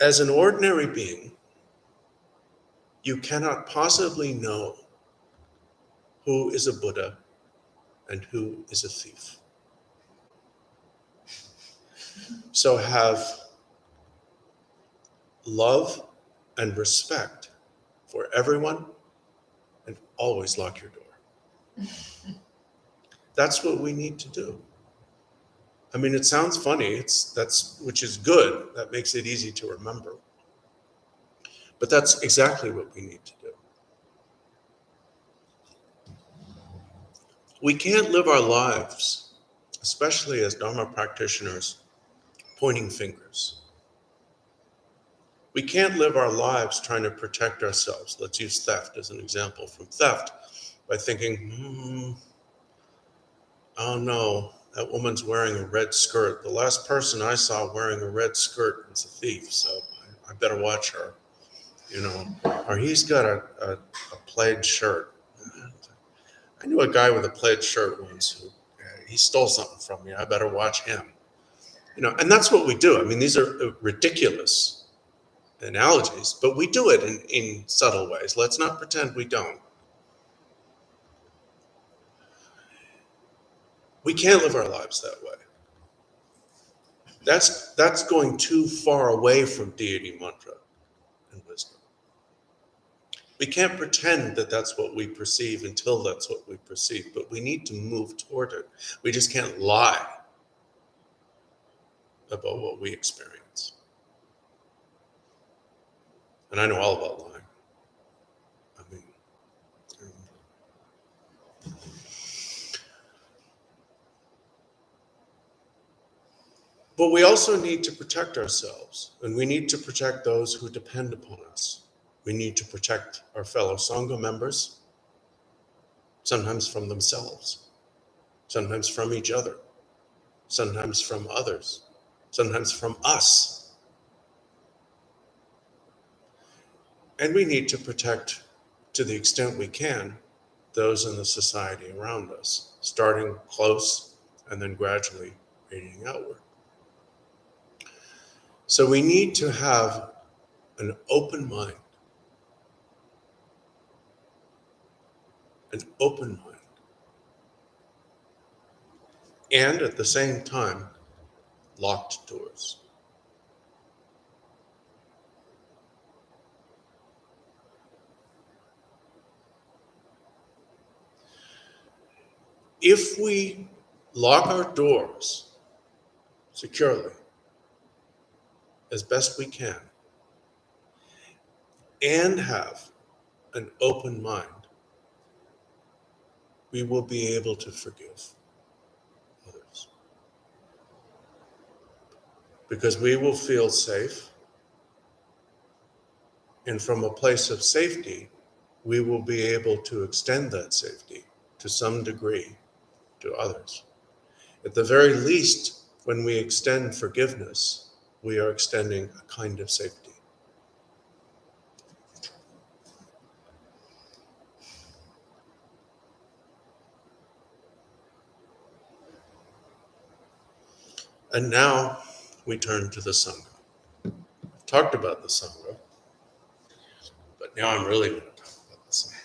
As an ordinary being, you cannot possibly know who is a Buddha and who is a thief. So have love and respect for everyone and always lock your door. That's what we need to do. I mean, it sounds funny, which is good. That makes it easy to remember. But that's exactly what we need to do. We can't live our lives, especially as Dharma practitioners, pointing fingers. We can't live our lives trying to protect ourselves. Let's use theft as an example from theft by thinking, oh no, that woman's wearing a red skirt. The last person I saw wearing a red skirt was a thief, so I better watch her. Or he's got a plaid shirt. I knew a guy with a plaid shirt once who he stole something from me. I better watch him. And that's what we do. I mean, these are ridiculous analogies, but we do it in subtle ways. Let's not pretend we don't. We can't live our lives that way. That's going too far away from deity mantra and wisdom. We can't pretend that that's what we perceive until that's what we perceive, but we need to move toward it. We just can't lie about what we experience. And I know all about lying. I mean, but we also need to protect ourselves, and we need to protect those who depend upon us. We need to protect our fellow sangha members, sometimes from themselves, sometimes from each other, sometimes from others, sometimes from us. And we need to protect, to the extent we can, those in the society around us, starting close and then gradually radiating outward. So we need to have an open mind. An open mind. And at the same time, locked doors. If we lock our doors securely, as best we can, and have an open mind, we will be able to forgive others. Because we will feel safe, And from a place of safety, we will be able to extend that safety to some degree to others. At the very least, when we extend forgiveness, we are extending a kind of safety. And now we turn to the sangha. I've talked about the sangha, but now I'm really going to talk about the sangha.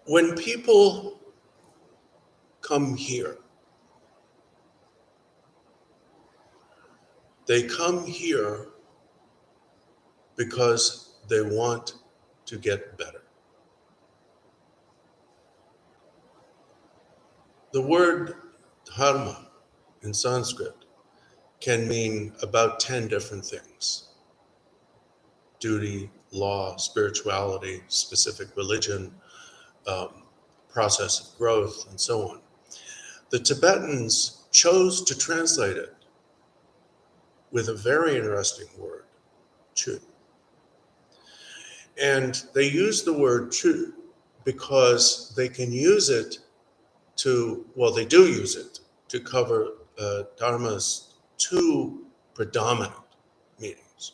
When people come here, they come here because they want to get better. The word dharma in Sanskrit can mean about 10 different things: duty, law, spirituality, specific religion, process of growth, and so on. The Tibetans chose to translate it with a very interesting word, chu. And they use the word chu because they can use it they do use it to cover Dharma's two predominant meanings.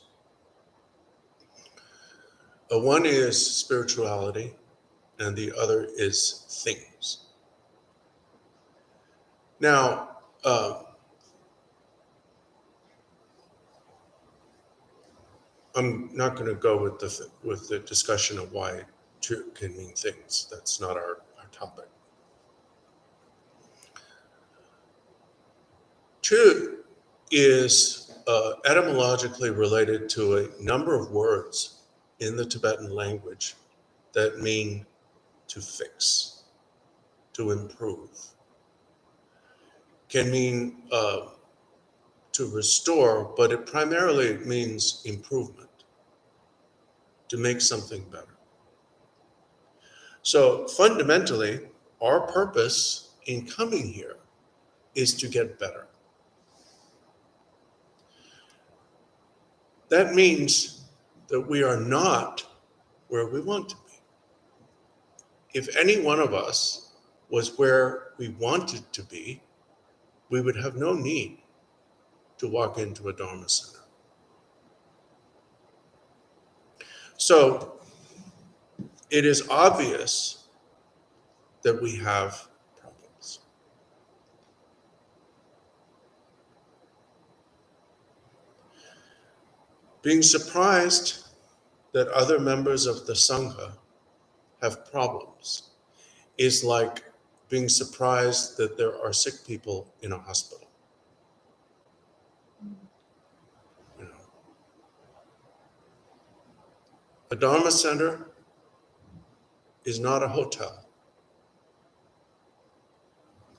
One is spirituality, and the other is things. Now, I'm not going to go with the discussion of why chu can mean things. That's not our topic. Chu is etymologically related to a number of words in the Tibetan language that mean to fix, to improve. Can mean to restore, but it primarily means improvement, to make something better. So fundamentally, our purpose in coming here is to get better. That means that we are not where we want to be. If any one of us was where we wanted to be, we would have no need to walk into a Dharma center. So it is obvious that we have problems. Being surprised that other members of the sangha have problems is like being surprised that there are sick people in a hospital. You know, a Dharma center is not a hotel.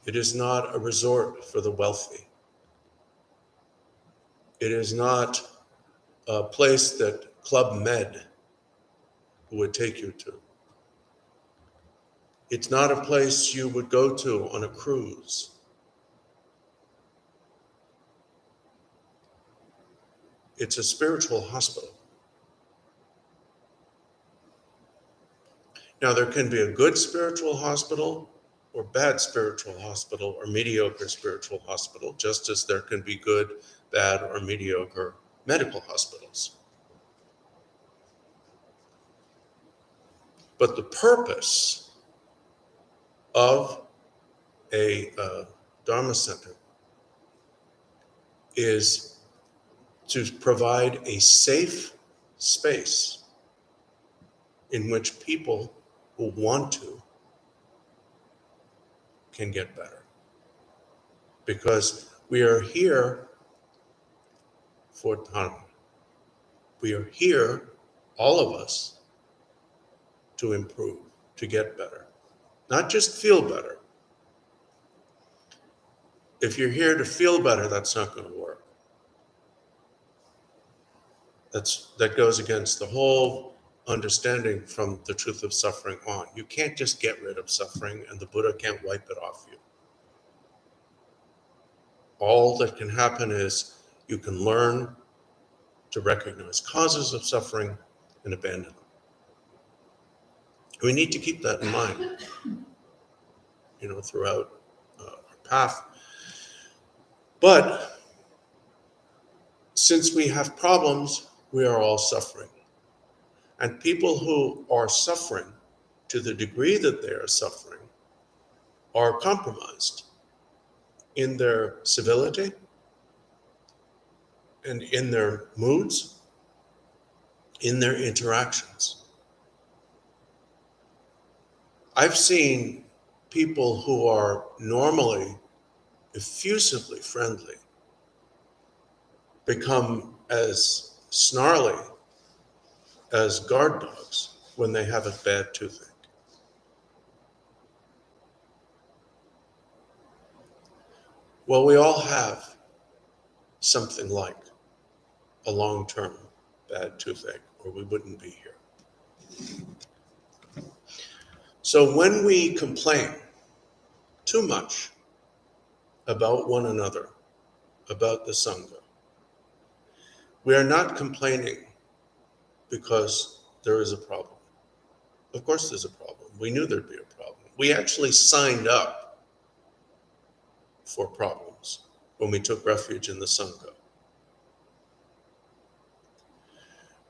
It is not a resort for the wealthy. It is not a place that Club Med would take you to. It's not a place you would go to on a cruise. It's a spiritual hospital. Now, there can be a good spiritual hospital or bad spiritual hospital or mediocre spiritual hospital, just as there can be good, bad, or mediocre medical hospitals. But the purpose of a Dharma center is to provide a safe space in which people who want to can get better. Because we are here for dharma. We are here, all of us, to improve, to get better. Not just feel better. If you're here to feel better, that's not going to work. That goes against the whole understanding from the truth of suffering on. You can't just get rid of suffering, and the Buddha can't wipe it off you. All that can happen is you can learn to recognize causes of suffering and abandon them. We need to keep that in mind, throughout our path. But since we have problems, we are all suffering. And people who are suffering, to the degree that they are suffering, are compromised in their civility and in their moods, in their interactions. I've seen people who are normally effusively friendly become as snarly as guard dogs when they have a bad toothache. Well, we all have something like a long-term bad toothache, or we wouldn't be here. So when we complain too much about one another, about the sangha, we are not complaining because there is a problem. Of course there's a problem. We knew there'd be a problem. We actually signed up for problems when we took refuge in the sangha.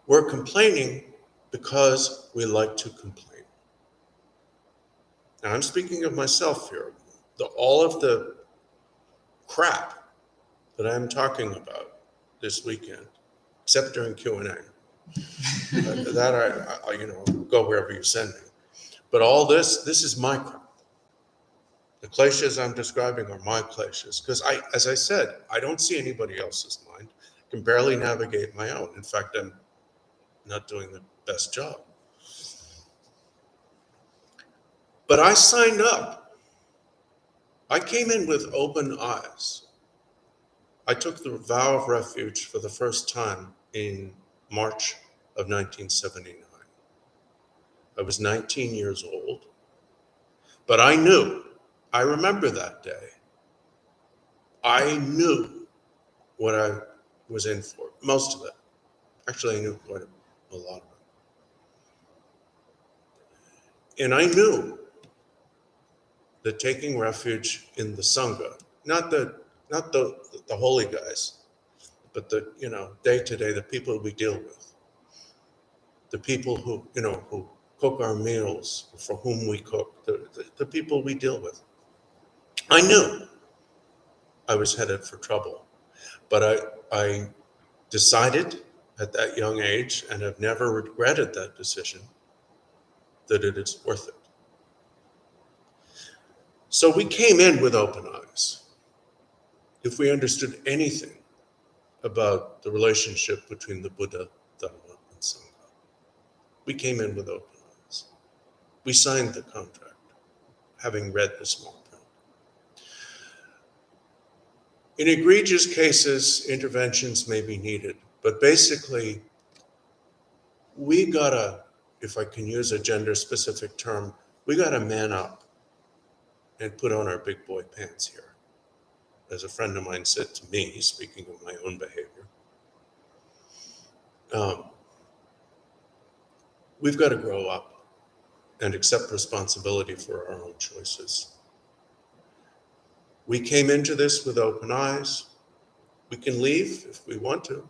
We're complaining because we like to complain. Now I'm speaking of myself here. All of the crap that I'm talking about this weekend, except during Q&A, that I go wherever you send me. But all this is my crap. The kleshas I'm describing are my kleshas, because as I said, I don't see anybody else's mind. I can barely navigate my own. In fact, I'm not doing the best job. But I signed up. I came in with open eyes. I took the vow of refuge for the first time in March of 1979. I was 19 years old, but I remember that day. I knew what I was in for, most of it. Actually, I knew quite a lot of it. And I knew that taking refuge in the sangha, not the holy guys, but the day to day, the people we deal with, the people who cook our meals, for whom we cook, the people we deal with. I knew I was headed for trouble, but I decided at that young age, and have never regretted that decision, that it is worth it. So we came in with open eyes. If we understood anything about the relationship between the Buddha, Dharma, and Sangha, we came in with open eyes. We signed the contract, having read the small print. In egregious cases, interventions may be needed, but basically, we gotta, if I can use a gender-specific term, we gotta man up and put on our big boy pants here. As a friend of mine said to me, speaking of my own behavior, we've got to grow up and accept responsibility for our own choices. We came into this with open eyes. We can leave if we want to.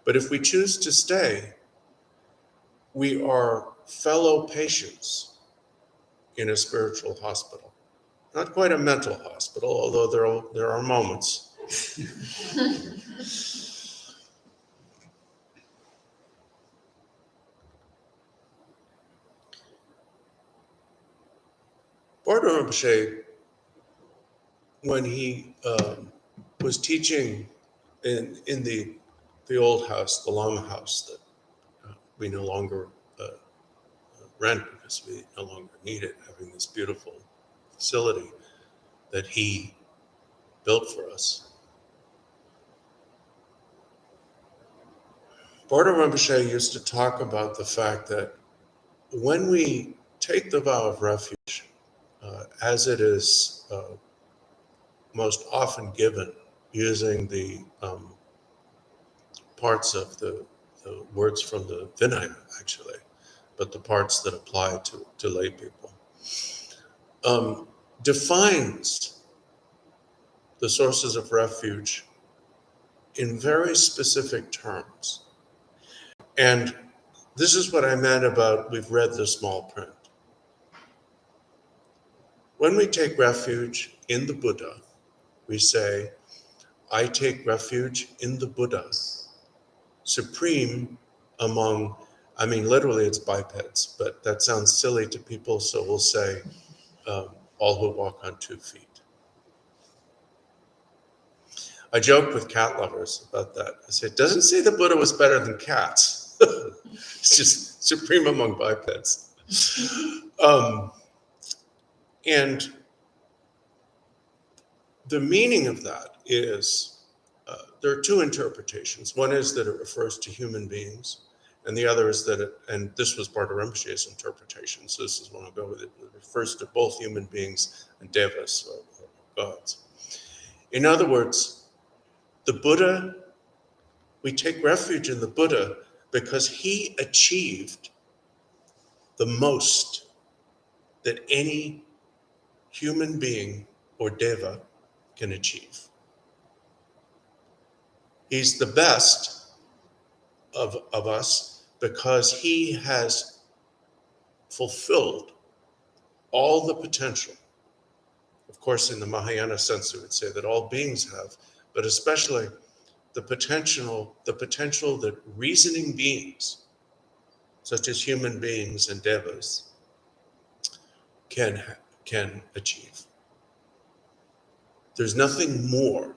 But if we choose to stay, we are fellow patients in a spiritual hospital. Not quite a mental hospital, although there are moments. Bardor Rinpoche, when he was teaching in the old house, the Lama house that we no longer rent because we no longer need it, having this beautiful facility that he built for us. Bardor Rinpoche used to talk about the fact that when we take the vow of refuge, as it is most often given using the parts of the words from the Vinaya, actually, but the parts that apply to lay people, defines the sources of refuge in very specific terms. And this is what I meant about we've read the small print. When we take refuge in the Buddha, we say, I take refuge in the Buddha, supreme among, I mean, literally it's bipeds, but that sounds silly to people, so we'll say all who walk on 2 feet. I joke with cat lovers about that. I say, it doesn't say the Buddha was better than cats. It's just supreme among bipeds. And the meaning of that is, there are 2 interpretations. One is that it refers to human beings, and the other is that it, and this was Bardor Rinpoche's interpretation, so this is one I'll go with it. It refers to both human beings and devas, or gods. In other words, the Buddha, we take refuge in the Buddha because he achieved the most that any human being or deva can achieve. He's the best of us because he has fulfilled all the potential. Of course, in the Mahayana sense, we would say that all beings have, but especially the potential that reasoning beings, such as human beings and devas, can achieve. There's nothing more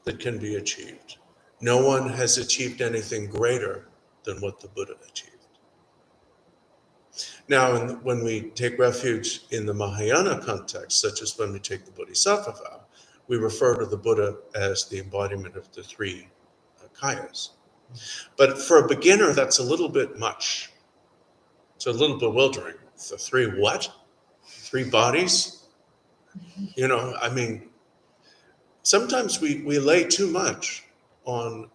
that can be achieved. No one has achieved anything greater than what the Buddha achieved. Now, when we take refuge in the Mahayana context, such as when we take the Bodhisattva vow, we refer to the Buddha as the embodiment of the 3 kayas. But for a beginner, that's a little bit much. It's a little bewildering. The 3 what? 3 bodies? You know, I mean, sometimes we lay too much on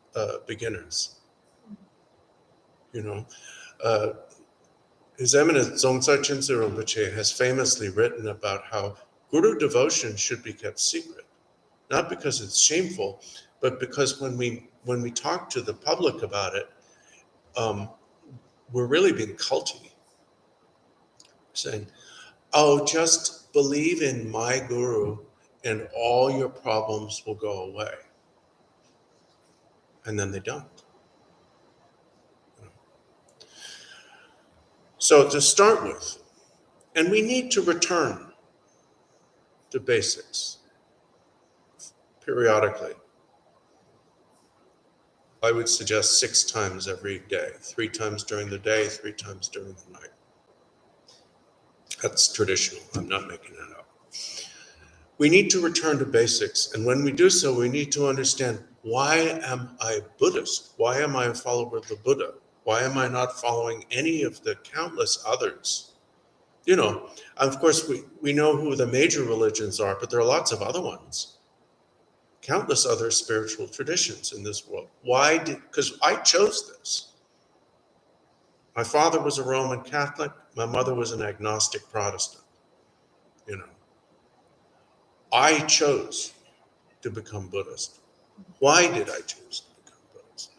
beginners. You know, His Eminence Dzongtsa Chinsa Rinpoche has famously written about how Guru devotion should be kept secret, not because it's shameful, but because when we talk to the public about it, we're really being culty, saying, "Oh, just believe in my Guru, and all your problems will go away," and then they don't. So to start with, and we need to return to basics periodically. I would suggest 6 times every day, 3 times during the day, 3 times during the night. That's traditional, I'm not making that up. We need to return to basics, and when we do so, we need to understand, why am I Buddhist? Why am I a follower of the Buddha? Why am I not following any of the countless others? You know, of course, we know who the major religions are, but there are lots of other ones. Countless other spiritual traditions in this world. Why did, because I chose this. My father was a Roman Catholic. My mother was an agnostic Protestant. You know, I chose to become Buddhist. Why did I choose to become Buddhist?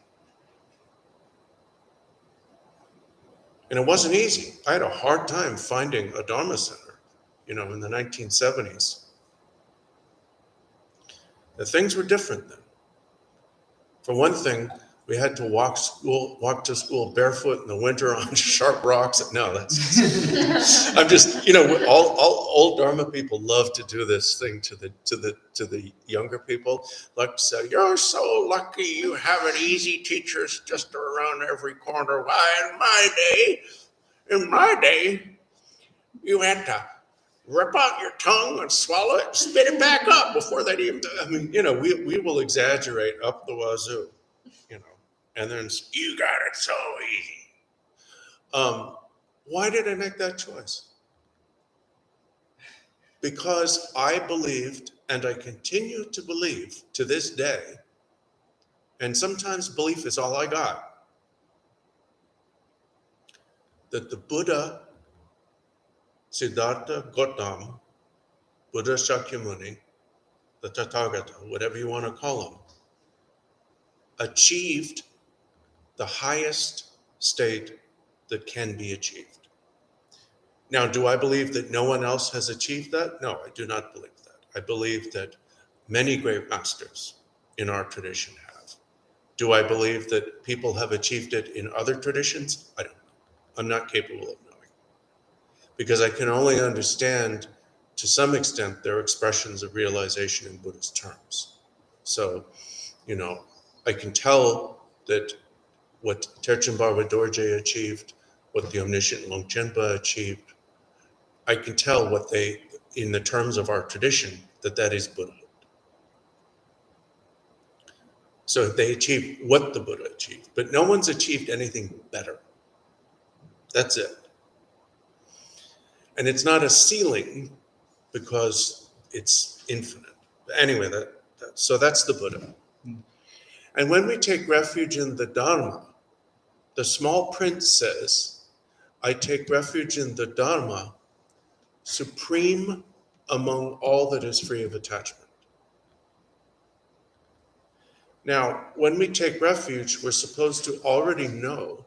And it wasn't easy. I had a hard time finding a Dharma center, you know, in the 1970s. The things were different then. For one thing, we had to walk to school barefoot in the winter on sharp rocks. No, I'm just, you know, all old Dharma people love to do this thing to the younger people. Like, say, you're so lucky you have an easy teachers just around every corner. Why, in my day, you had to rip out your tongue and swallow it, spit it back up before they'd even, I mean, you know, we will exaggerate up the wazoo. and then you got it so easy. Why did I make that choice? Because I believed, and I continue to believe to this day, and sometimes belief is all I got, that the Buddha, Siddhartha Gautama, Buddha Shakyamuni, the Tathagata, whatever you want to call him, achieved the highest state that can be achieved. Now, do I believe that no one else has achieved that? No, I do not believe that. I believe that many great masters in our tradition have. Do I believe that people have achieved it in other traditions? I don't know. I'm not capable of knowing. Because I can only understand, to some extent, their expressions of realization in Buddhist terms. So, I can tell that what Terchen Barway Dorje achieved, what the omniscient Longchenpa achieved, I can tell what they, in the terms of our tradition, that is Buddhahood. So they achieved what the Buddha achieved, but no one's achieved anything better. That's it. And it's not a ceiling because it's infinite. Anyway, so that's the Buddha. And when we take refuge in the Dharma, the small print says, I take refuge in the Dharma, supreme among all that is free of attachment. Now, when we take refuge, we're supposed to already know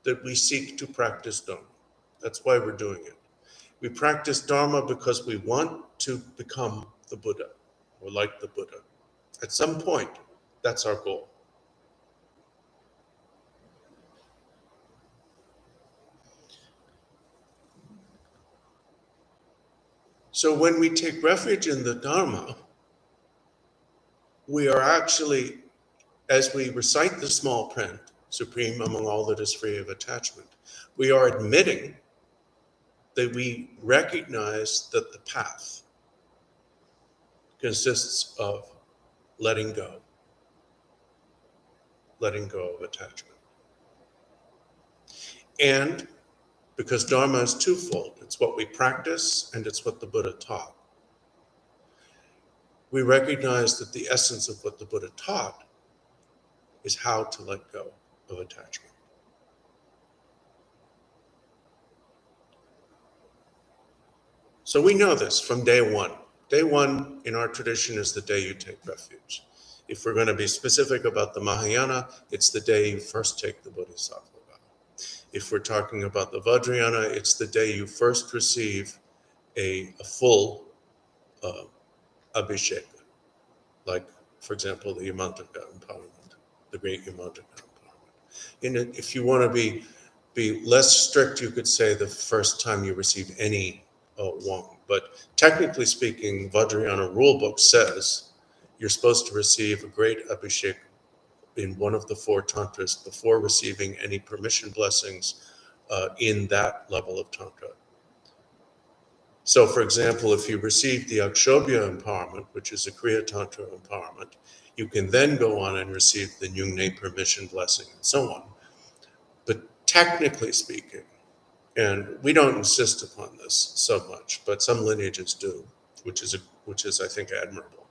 that we seek to practice Dharma. That's why we're doing it. We practice Dharma because we want to become the Buddha, or like the Buddha. At some point, that's our goal. So when we take refuge in the Dharma, we are actually, as we recite the small print, supreme among all that is free of attachment, we are admitting that we recognize that the path consists of letting go of attachment. And because Dharma is twofold, it's what we practice and it's what the Buddha taught. We recognize that the essence of what the Buddha taught is how to let go of attachment. So we know this from day one. Day one in our tradition is the day you take refuge. If we're going to be specific about the Mahayana, it's the day you first take the Bodhisattva vow. If we're talking about the Vajrayana, it's the day you first receive a full abhishek, like, for example, the Yamantaka empowerment, the great Yamantaka empowerment. And if you want to be less strict, you could say the first time you receive any wang. But technically speaking, Vajrayana rulebook says you're supposed to receive a great abhishek in one of the four tantras before receiving any permission blessings in that level of tantra. So, for example, if you receive the Akshobhya empowerment, which is a Kriya Tantra empowerment, you can then go on and receive the Nyungne permission blessing and so on. But technically speaking, and we don't insist upon this so much, but some lineages do, which is I think admirable.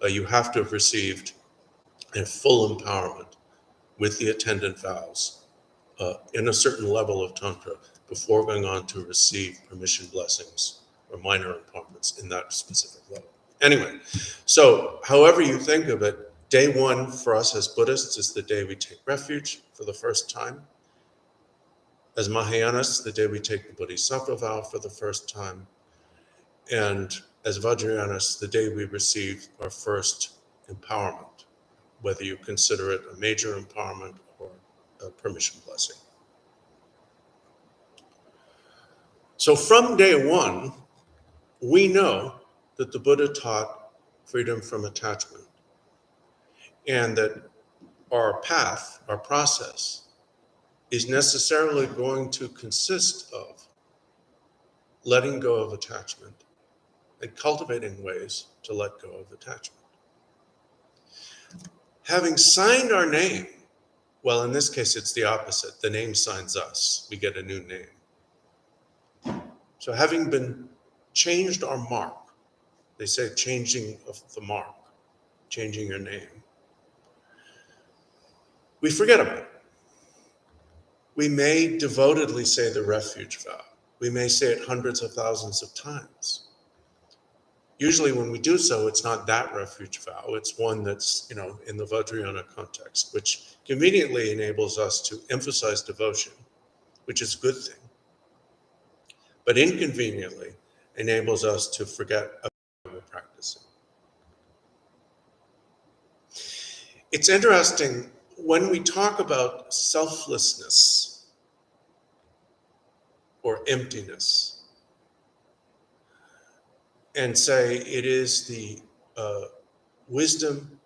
You have to have received a full empowerment with the attendant vows in a certain level of tantra before going on to receive permission blessings or minor empowerments in that specific level. Anyway, so however you think of it, day one for us as Buddhists is the day we take refuge for the first time. As Mahayanists, the day we take the Bodhisattva vow for the first time. And as Vajrayanists, the day we receive our first empowerment, whether you consider it a major empowerment or a permission blessing. So from day one, we know that the Buddha taught freedom from attachment, and that our path, our process, is necessarily going to consist of letting go of attachment and cultivating ways to let go of attachment. having signed our name, well, in this case, it's the opposite. The name signs us. We get a new name. So having been changed our mark, they say changing of the mark, changing your name, we forget about it. We may devotedly say the refuge vow. We may say it hundreds of thousands of times. Usually when we do so, it's not that refuge vow. It's one that's, in the Vajrayana context, which conveniently enables us to emphasize devotion, which is a good thing, but inconveniently enables us to forget about what we're practicing. It's interesting when we talk about selflessness or emptiness and say it is the wisdom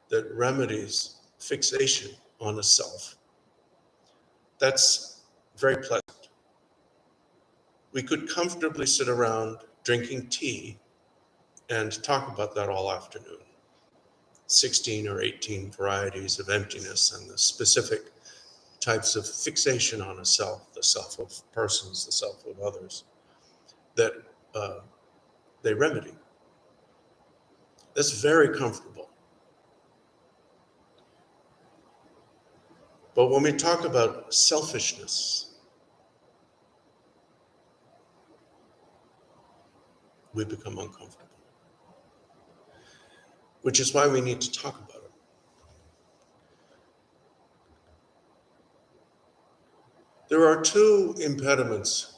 that remedies fixation on a self. That's very pleasant. We could comfortably sit around drinking tea and talk about that all afternoon. 16 or 18 varieties of emptiness and the specific types of fixation on a self, the self of persons, the self of others, that they remedy. That's very comfortable. But when we talk about selfishness, we become uncomfortable, which is why we need to talk about it. There are two impediments.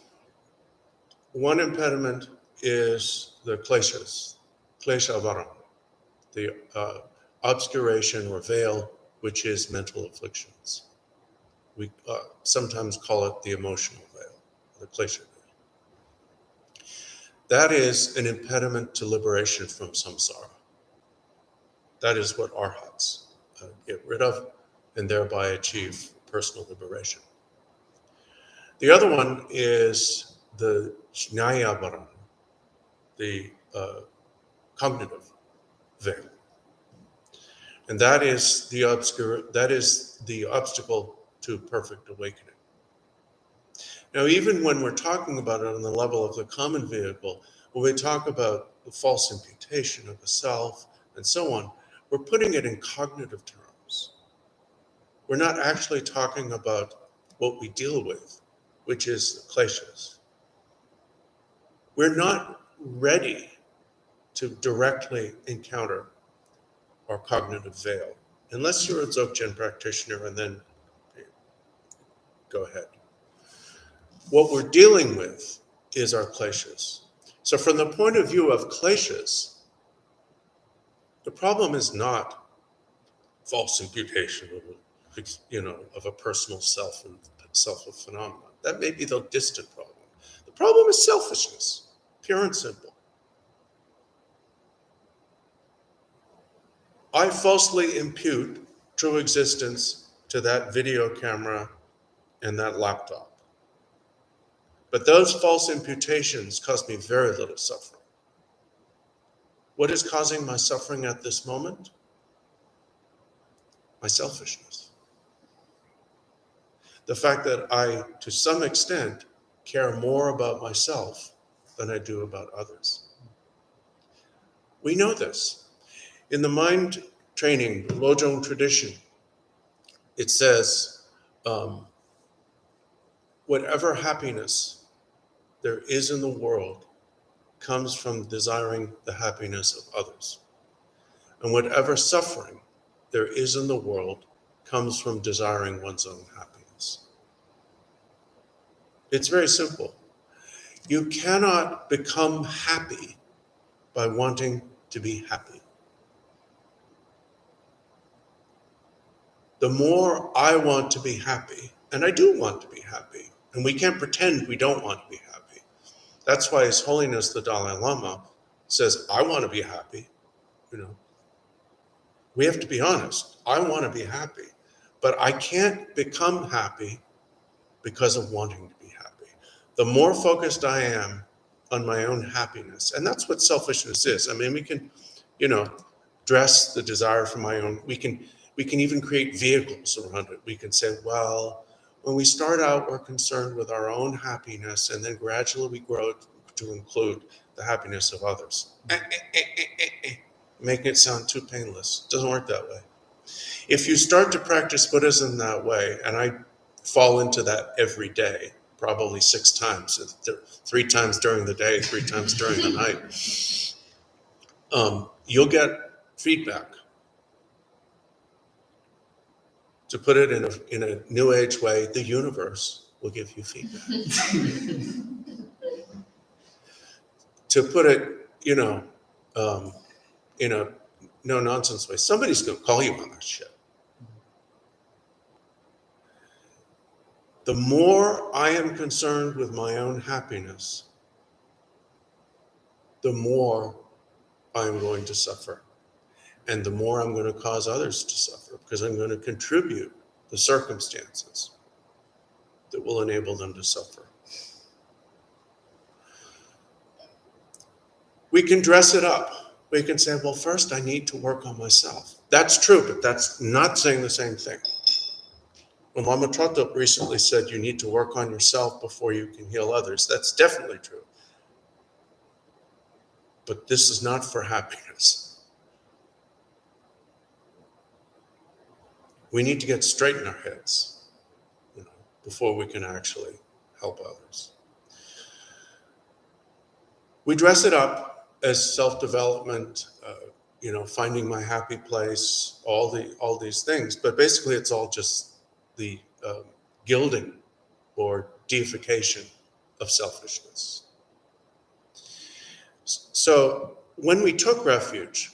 One impediment is the kleshas, klesha varam, the obscuration or veil, which is mental afflictions. We sometimes call it the emotional veil, the klesha veil. That is an impediment to liberation from samsara. That is what arhats get rid of and thereby achieve personal liberation. The other one is the jnaya varam, the cognitive veil. And that is the obstacle to perfect awakening. Now, even when we're talking about it on the level of the common vehicle, when we talk about the false imputation of the self and so on, we're putting it in cognitive terms. We're not actually talking about what we deal with, which is the kleshas. We're not ready to directly encounter our cognitive veil, unless you're a Dzogchen practitioner, and then go ahead. What we're dealing with is our kleshas. So from the point of view of kleshas, the problem is not false imputation of a personal self and self of phenomena. That may be the distant problem. The problem is selfishness, pure and simple. I falsely impute true existence to that video camera and that laptop. But those false imputations cause me very little suffering. What is causing my suffering at this moment? My selfishness. The fact that I, to some extent, care more about myself than I do about others. We know this. In the mind training, the Lojong tradition, it says, whatever happiness there is in the world comes from desiring the happiness of others. And whatever suffering there is in the world comes from desiring one's own happiness. It's very simple. You cannot become happy by wanting to be happy. The more I want to be happy, and I do want to be happy, and we can't pretend we don't want to be happy. That's why His Holiness the Dalai Lama says, I want to be happy. We have to be honest. I want to be happy, but I can't become happy because of wanting to be happy. The more focused I am on my own happiness, and that's what selfishness is. I mean, we can, dress the desire for my own, we can We can even create vehicles around it. We can say, well, when we start out, we're concerned with our own happiness, and then gradually we grow to include the happiness of others. Making it sound too painless. It doesn't work that way. If you start to practice Buddhism that way, and I fall into that every day, probably 6 times, 3 times during the day, 3 times during the night, you'll get feedback. To put it in a New Age way, the universe will give you feedback. To put it, in a no-nonsense way, somebody's going to call you on that shit. The more I am concerned with my own happiness, the more I'm going to suffer. And the more I'm going to cause others to suffer, because I'm going to contribute the circumstances that will enable them to suffer. We can dress it up. We can say, well, first I need to work on myself. That's true, but that's not saying the same thing. When Lama Yeshe recently said you need to work on yourself before you can heal others, that's definitely true. But this is not for happiness. We need to get straight in our heads, before we can actually help others. We dress it up as self-development, finding my happy place, all these things, but basically it's all just the gilding or deification of selfishness. So when we took refuge,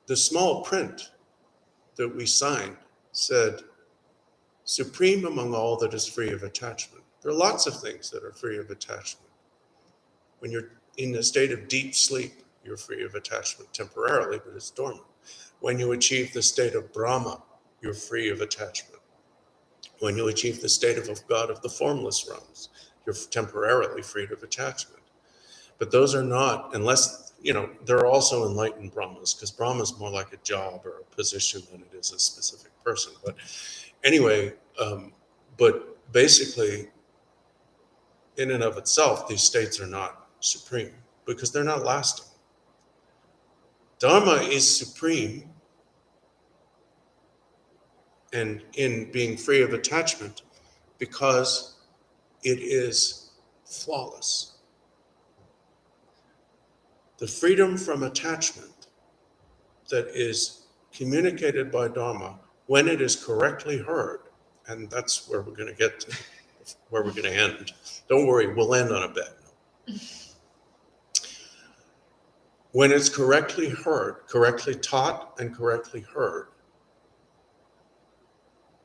the small print that we signed said, "Supreme among all that is free of attachment." There are lots of things that are free of attachment. When you're in a state of deep sleep, you're free of attachment temporarily, but it's dormant. When you achieve the state of Brahma, you're free of attachment. When you achieve the state of God of the formless realms, you're temporarily freed of attachment. But those are not, unless, there are also enlightened Brahmas, because Brahma is more like a job or a position than it is a specific person. But anyway, but basically, in and of itself, these states are not supreme because they're not lasting. Dharma is supreme, and in being free of attachment, because it is flawless. The freedom from attachment that is communicated by Dharma, when it is correctly heard, and that's where we're going to get to, where we're going to end. Don't worry, we'll end on a bed. When it's correctly heard, correctly taught and correctly heard,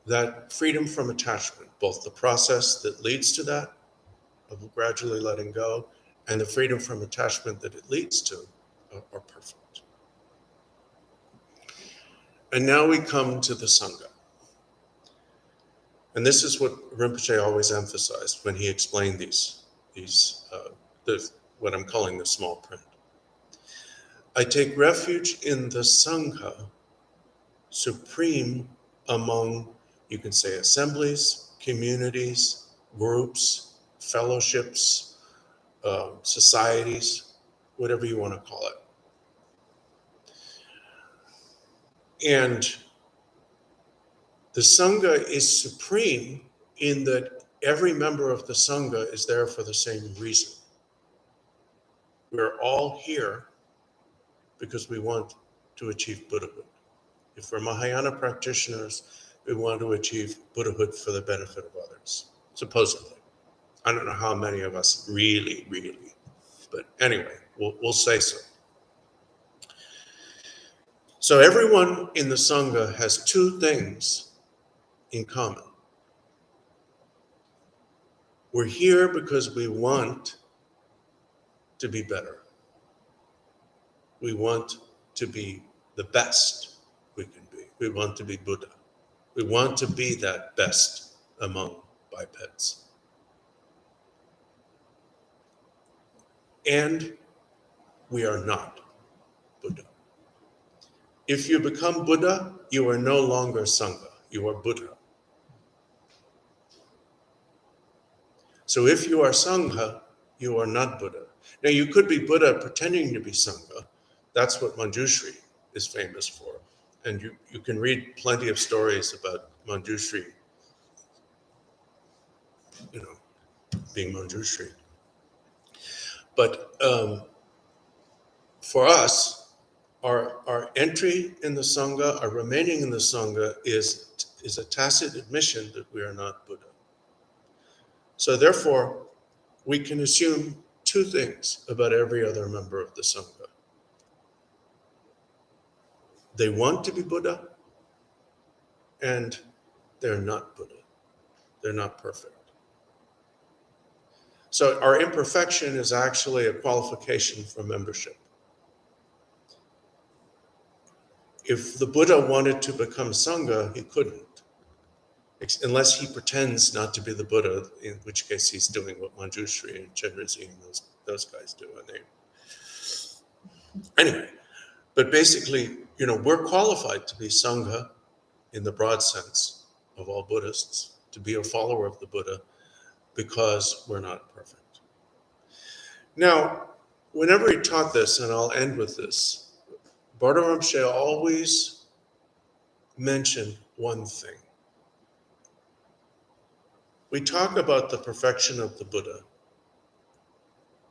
that freedom from attachment, both the process that leads to that, of gradually letting go, and the freedom from attachment that it leads to, are perfect. And now we come to the sangha. And this is what Rinpoche always emphasized when he explained what I'm calling the small print. I take refuge in the sangha, supreme among, you can say, assemblies, communities, groups, fellowships, societies, whatever you want to call it. And the sangha is supreme in that every member of the sangha is there for the same reason. We're all here because we want to achieve Buddhahood. If we're Mahayana practitioners, we want to achieve Buddhahood for the benefit of others, supposedly. I don't know how many of us really, but anyway, we'll say so. So everyone in the sangha has 2 things in common. We're here because we want to be better. We want to be the best we can be. We want to be Buddha. We want to be that best among bipeds. And we are not Buddha. If you become Buddha, you are no longer sangha, you are Buddha. So if you are sangha, you are not Buddha. Now you could be Buddha pretending to be sangha. That's what Manjushri is famous for. And you can read plenty of stories about Manjushri, being Manjushri. But for us, our entry in the sangha, our remaining in the sangha is a tacit admission that we are not Buddha. So therefore, we can assume two things about every other member of the sangha. They want to be Buddha, and they're not Buddha. They're not perfect. So our imperfection is actually a qualification for membership. If the Buddha wanted to become sangha, he couldn't, unless he pretends not to be the Buddha, in which case he's doing what Manjushri and Chenrezig and those guys do. Anyway, but basically, we're qualified to be sangha in the broad sense of all Buddhists, to be a follower of the Buddha, because we're not perfect. Now, whenever he taught this, and I'll end with this, Bardor Rinpoche always mentioned one thing. We talk about the perfection of the Buddha,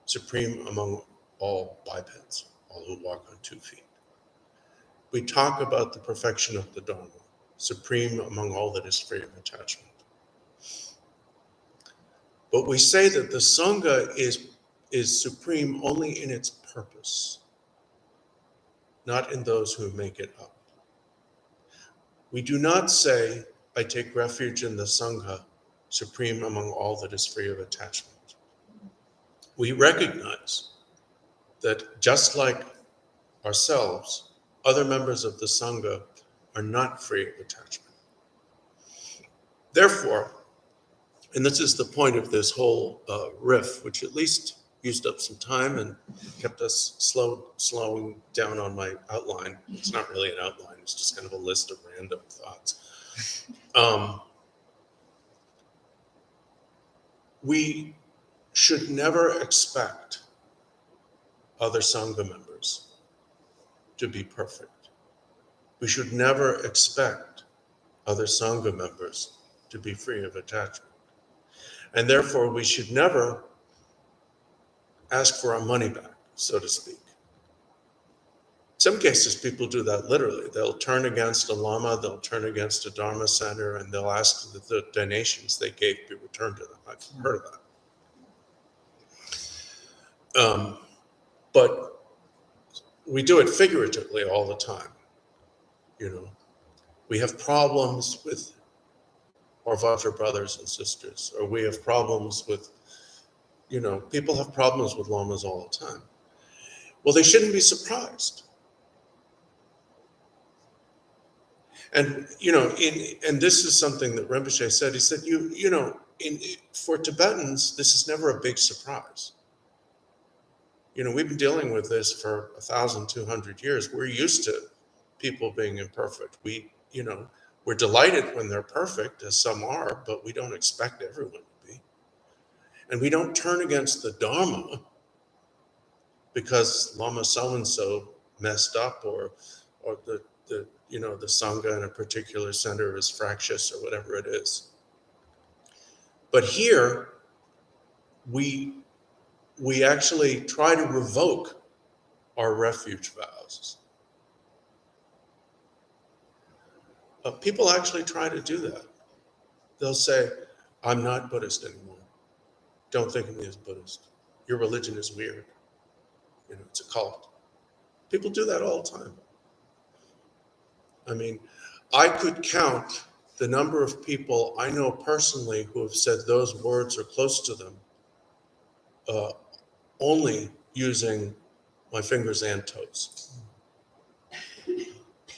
supreme among all bipeds, all who walk on 2 feet. We talk about the perfection of the Dharma, supreme among all that is free of attachment. But we say that the sangha is supreme only in its purpose, not in those who make it up. We do not say, I take refuge in the sangha, supreme among all that is free of attachment. We recognize that just like ourselves, other members of the sangha are not free of attachment. Therefore, and this is the point of this whole riff, which at least used up some time and kept us slowing down on my outline. It's not really an outline, it's just kind of a list of random thoughts. We should never expect other sangha members to be perfect. We should never expect other sangha members to be free of attachment. And therefore, we should never ask for our money back, so to speak. In some cases, people do that literally. They'll turn against a lama, they'll turn against a dharma center, and they'll ask that the donations they gave be returned to them. I've heard of that. But we do it figuratively all the time. We have problems with our Vajra brothers and sisters, or we have problems with, people have problems with lamas all the time. Well, they shouldn't be surprised. And, and this is something that Rinpoche said. He said, for Tibetans, this is never a big surprise. We've been dealing with this for 1,200 years. We're used to people being imperfect. We're delighted when they're perfect, as some are, but we don't expect everyone to be. And we don't turn against the Dharma because Lama so-and-so messed up, or the sangha in a particular center is fractious, or whatever it is. But here, we actually try to revoke our refuge vows. People actually try to do that. They'll say, I'm not Buddhist anymore. Don't think of me as Buddhist. Your religion is weird. It's a cult. People do that all the time. I mean, I could count the number of people I know personally who have said those words or close to them only using my fingers and toes.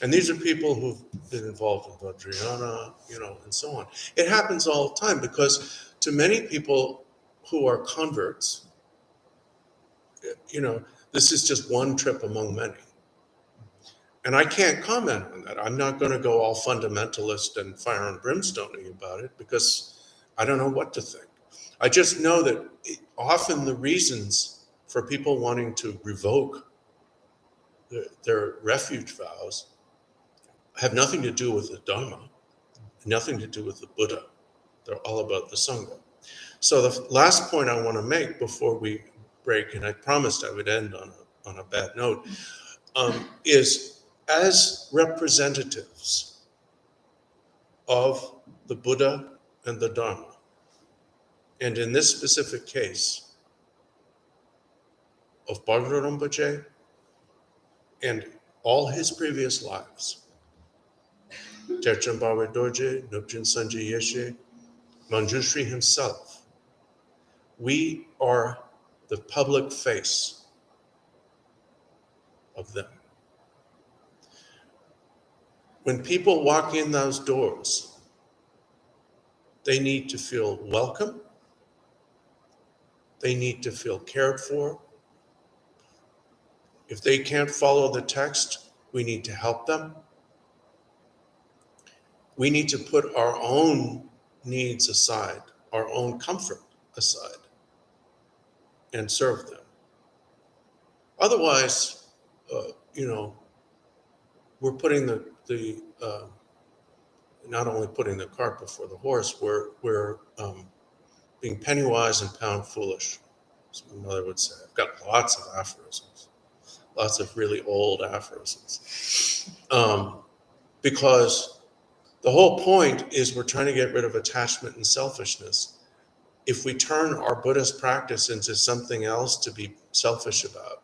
And these are people who've been involved in Vajrayana, and so on. It happens all the time because to many people who are converts, this is just one trip among many. And I can't comment on that. I'm not going to go all fundamentalist and fire and brimstone-y about it because I don't know what to think. I just know that often the reasons for people wanting to revoke their refuge vows have nothing to do with the Dharma, nothing to do with the Buddha. They're all about the sangha. So the last point I want to make before we break, and I promised I would end on a bad note, is as representatives of the Buddha and the Dharma, and in this specific case of Bardor Rinpoche and all his previous lives, Terchen Barway Dorje, Nupjin Sanji Yeshe, Manjushri himself, we are the public face of them. When people walk in those doors, they need to feel welcome. They need to feel cared for. If they can't follow the text, we need to help them. We need to put our own needs aside, our own comfort aside, and serve them. Otherwise, we're putting not only putting the cart before the horse, we're being penny wise and pound foolish, as my mother would say. I've got lots of aphorisms, lots of really old aphorisms, because the whole point is we're trying to get rid of attachment and selfishness. If we turn our Buddhist practice into something else to be selfish about,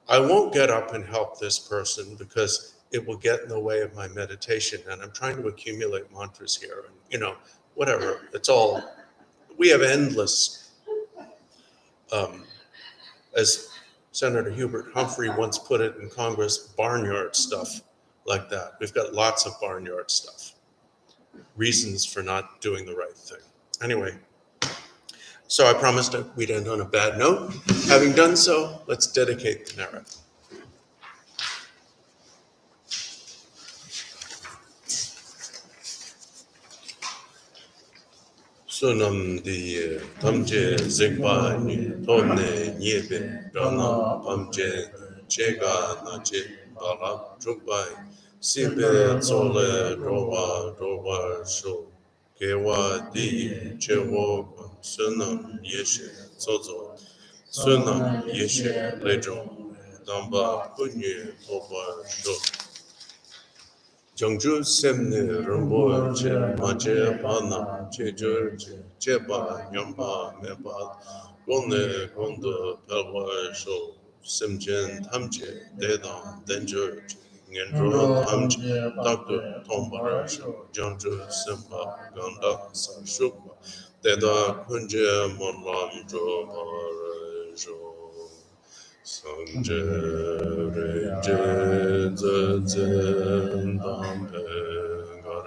I won't get up and help this person because it will get in the way of my meditation. And I'm trying to accumulate mantras here and, whatever. It's all, we have endless, as Senator Hubert Humphrey once put it in Congress, barnyard stuff like that. We've got lots of barnyard stuff, reasons for not doing the right thing. Anyway, so I promised that we'd end on a bad note. Having done so, let's dedicate the narrative. Sunam di tamje zikpa ni tonne nyebe rana pamje chega nache bala trukbai sibe tsole rowa sho kewa di chewo sunam yeshe zozo sunam yeshe lejo damba punye oba sho Jangju semne rumbo che mache pana che jor che ba nyamba meba gone gondo pelwa sho semjen tamche dedan danger ngendro tamche doctor tombara sho jangju semba ganda sa shukba deda kunje monlam jo bara jo Sanje reje zen dampe gar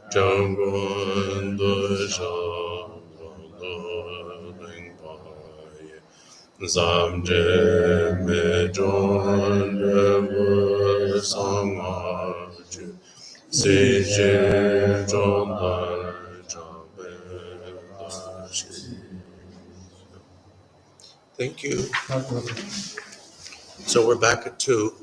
jangon do shang do ling pai zamje me jon re sangha ju se je jon dar jambe da shi. Thank you. So we're back at 2.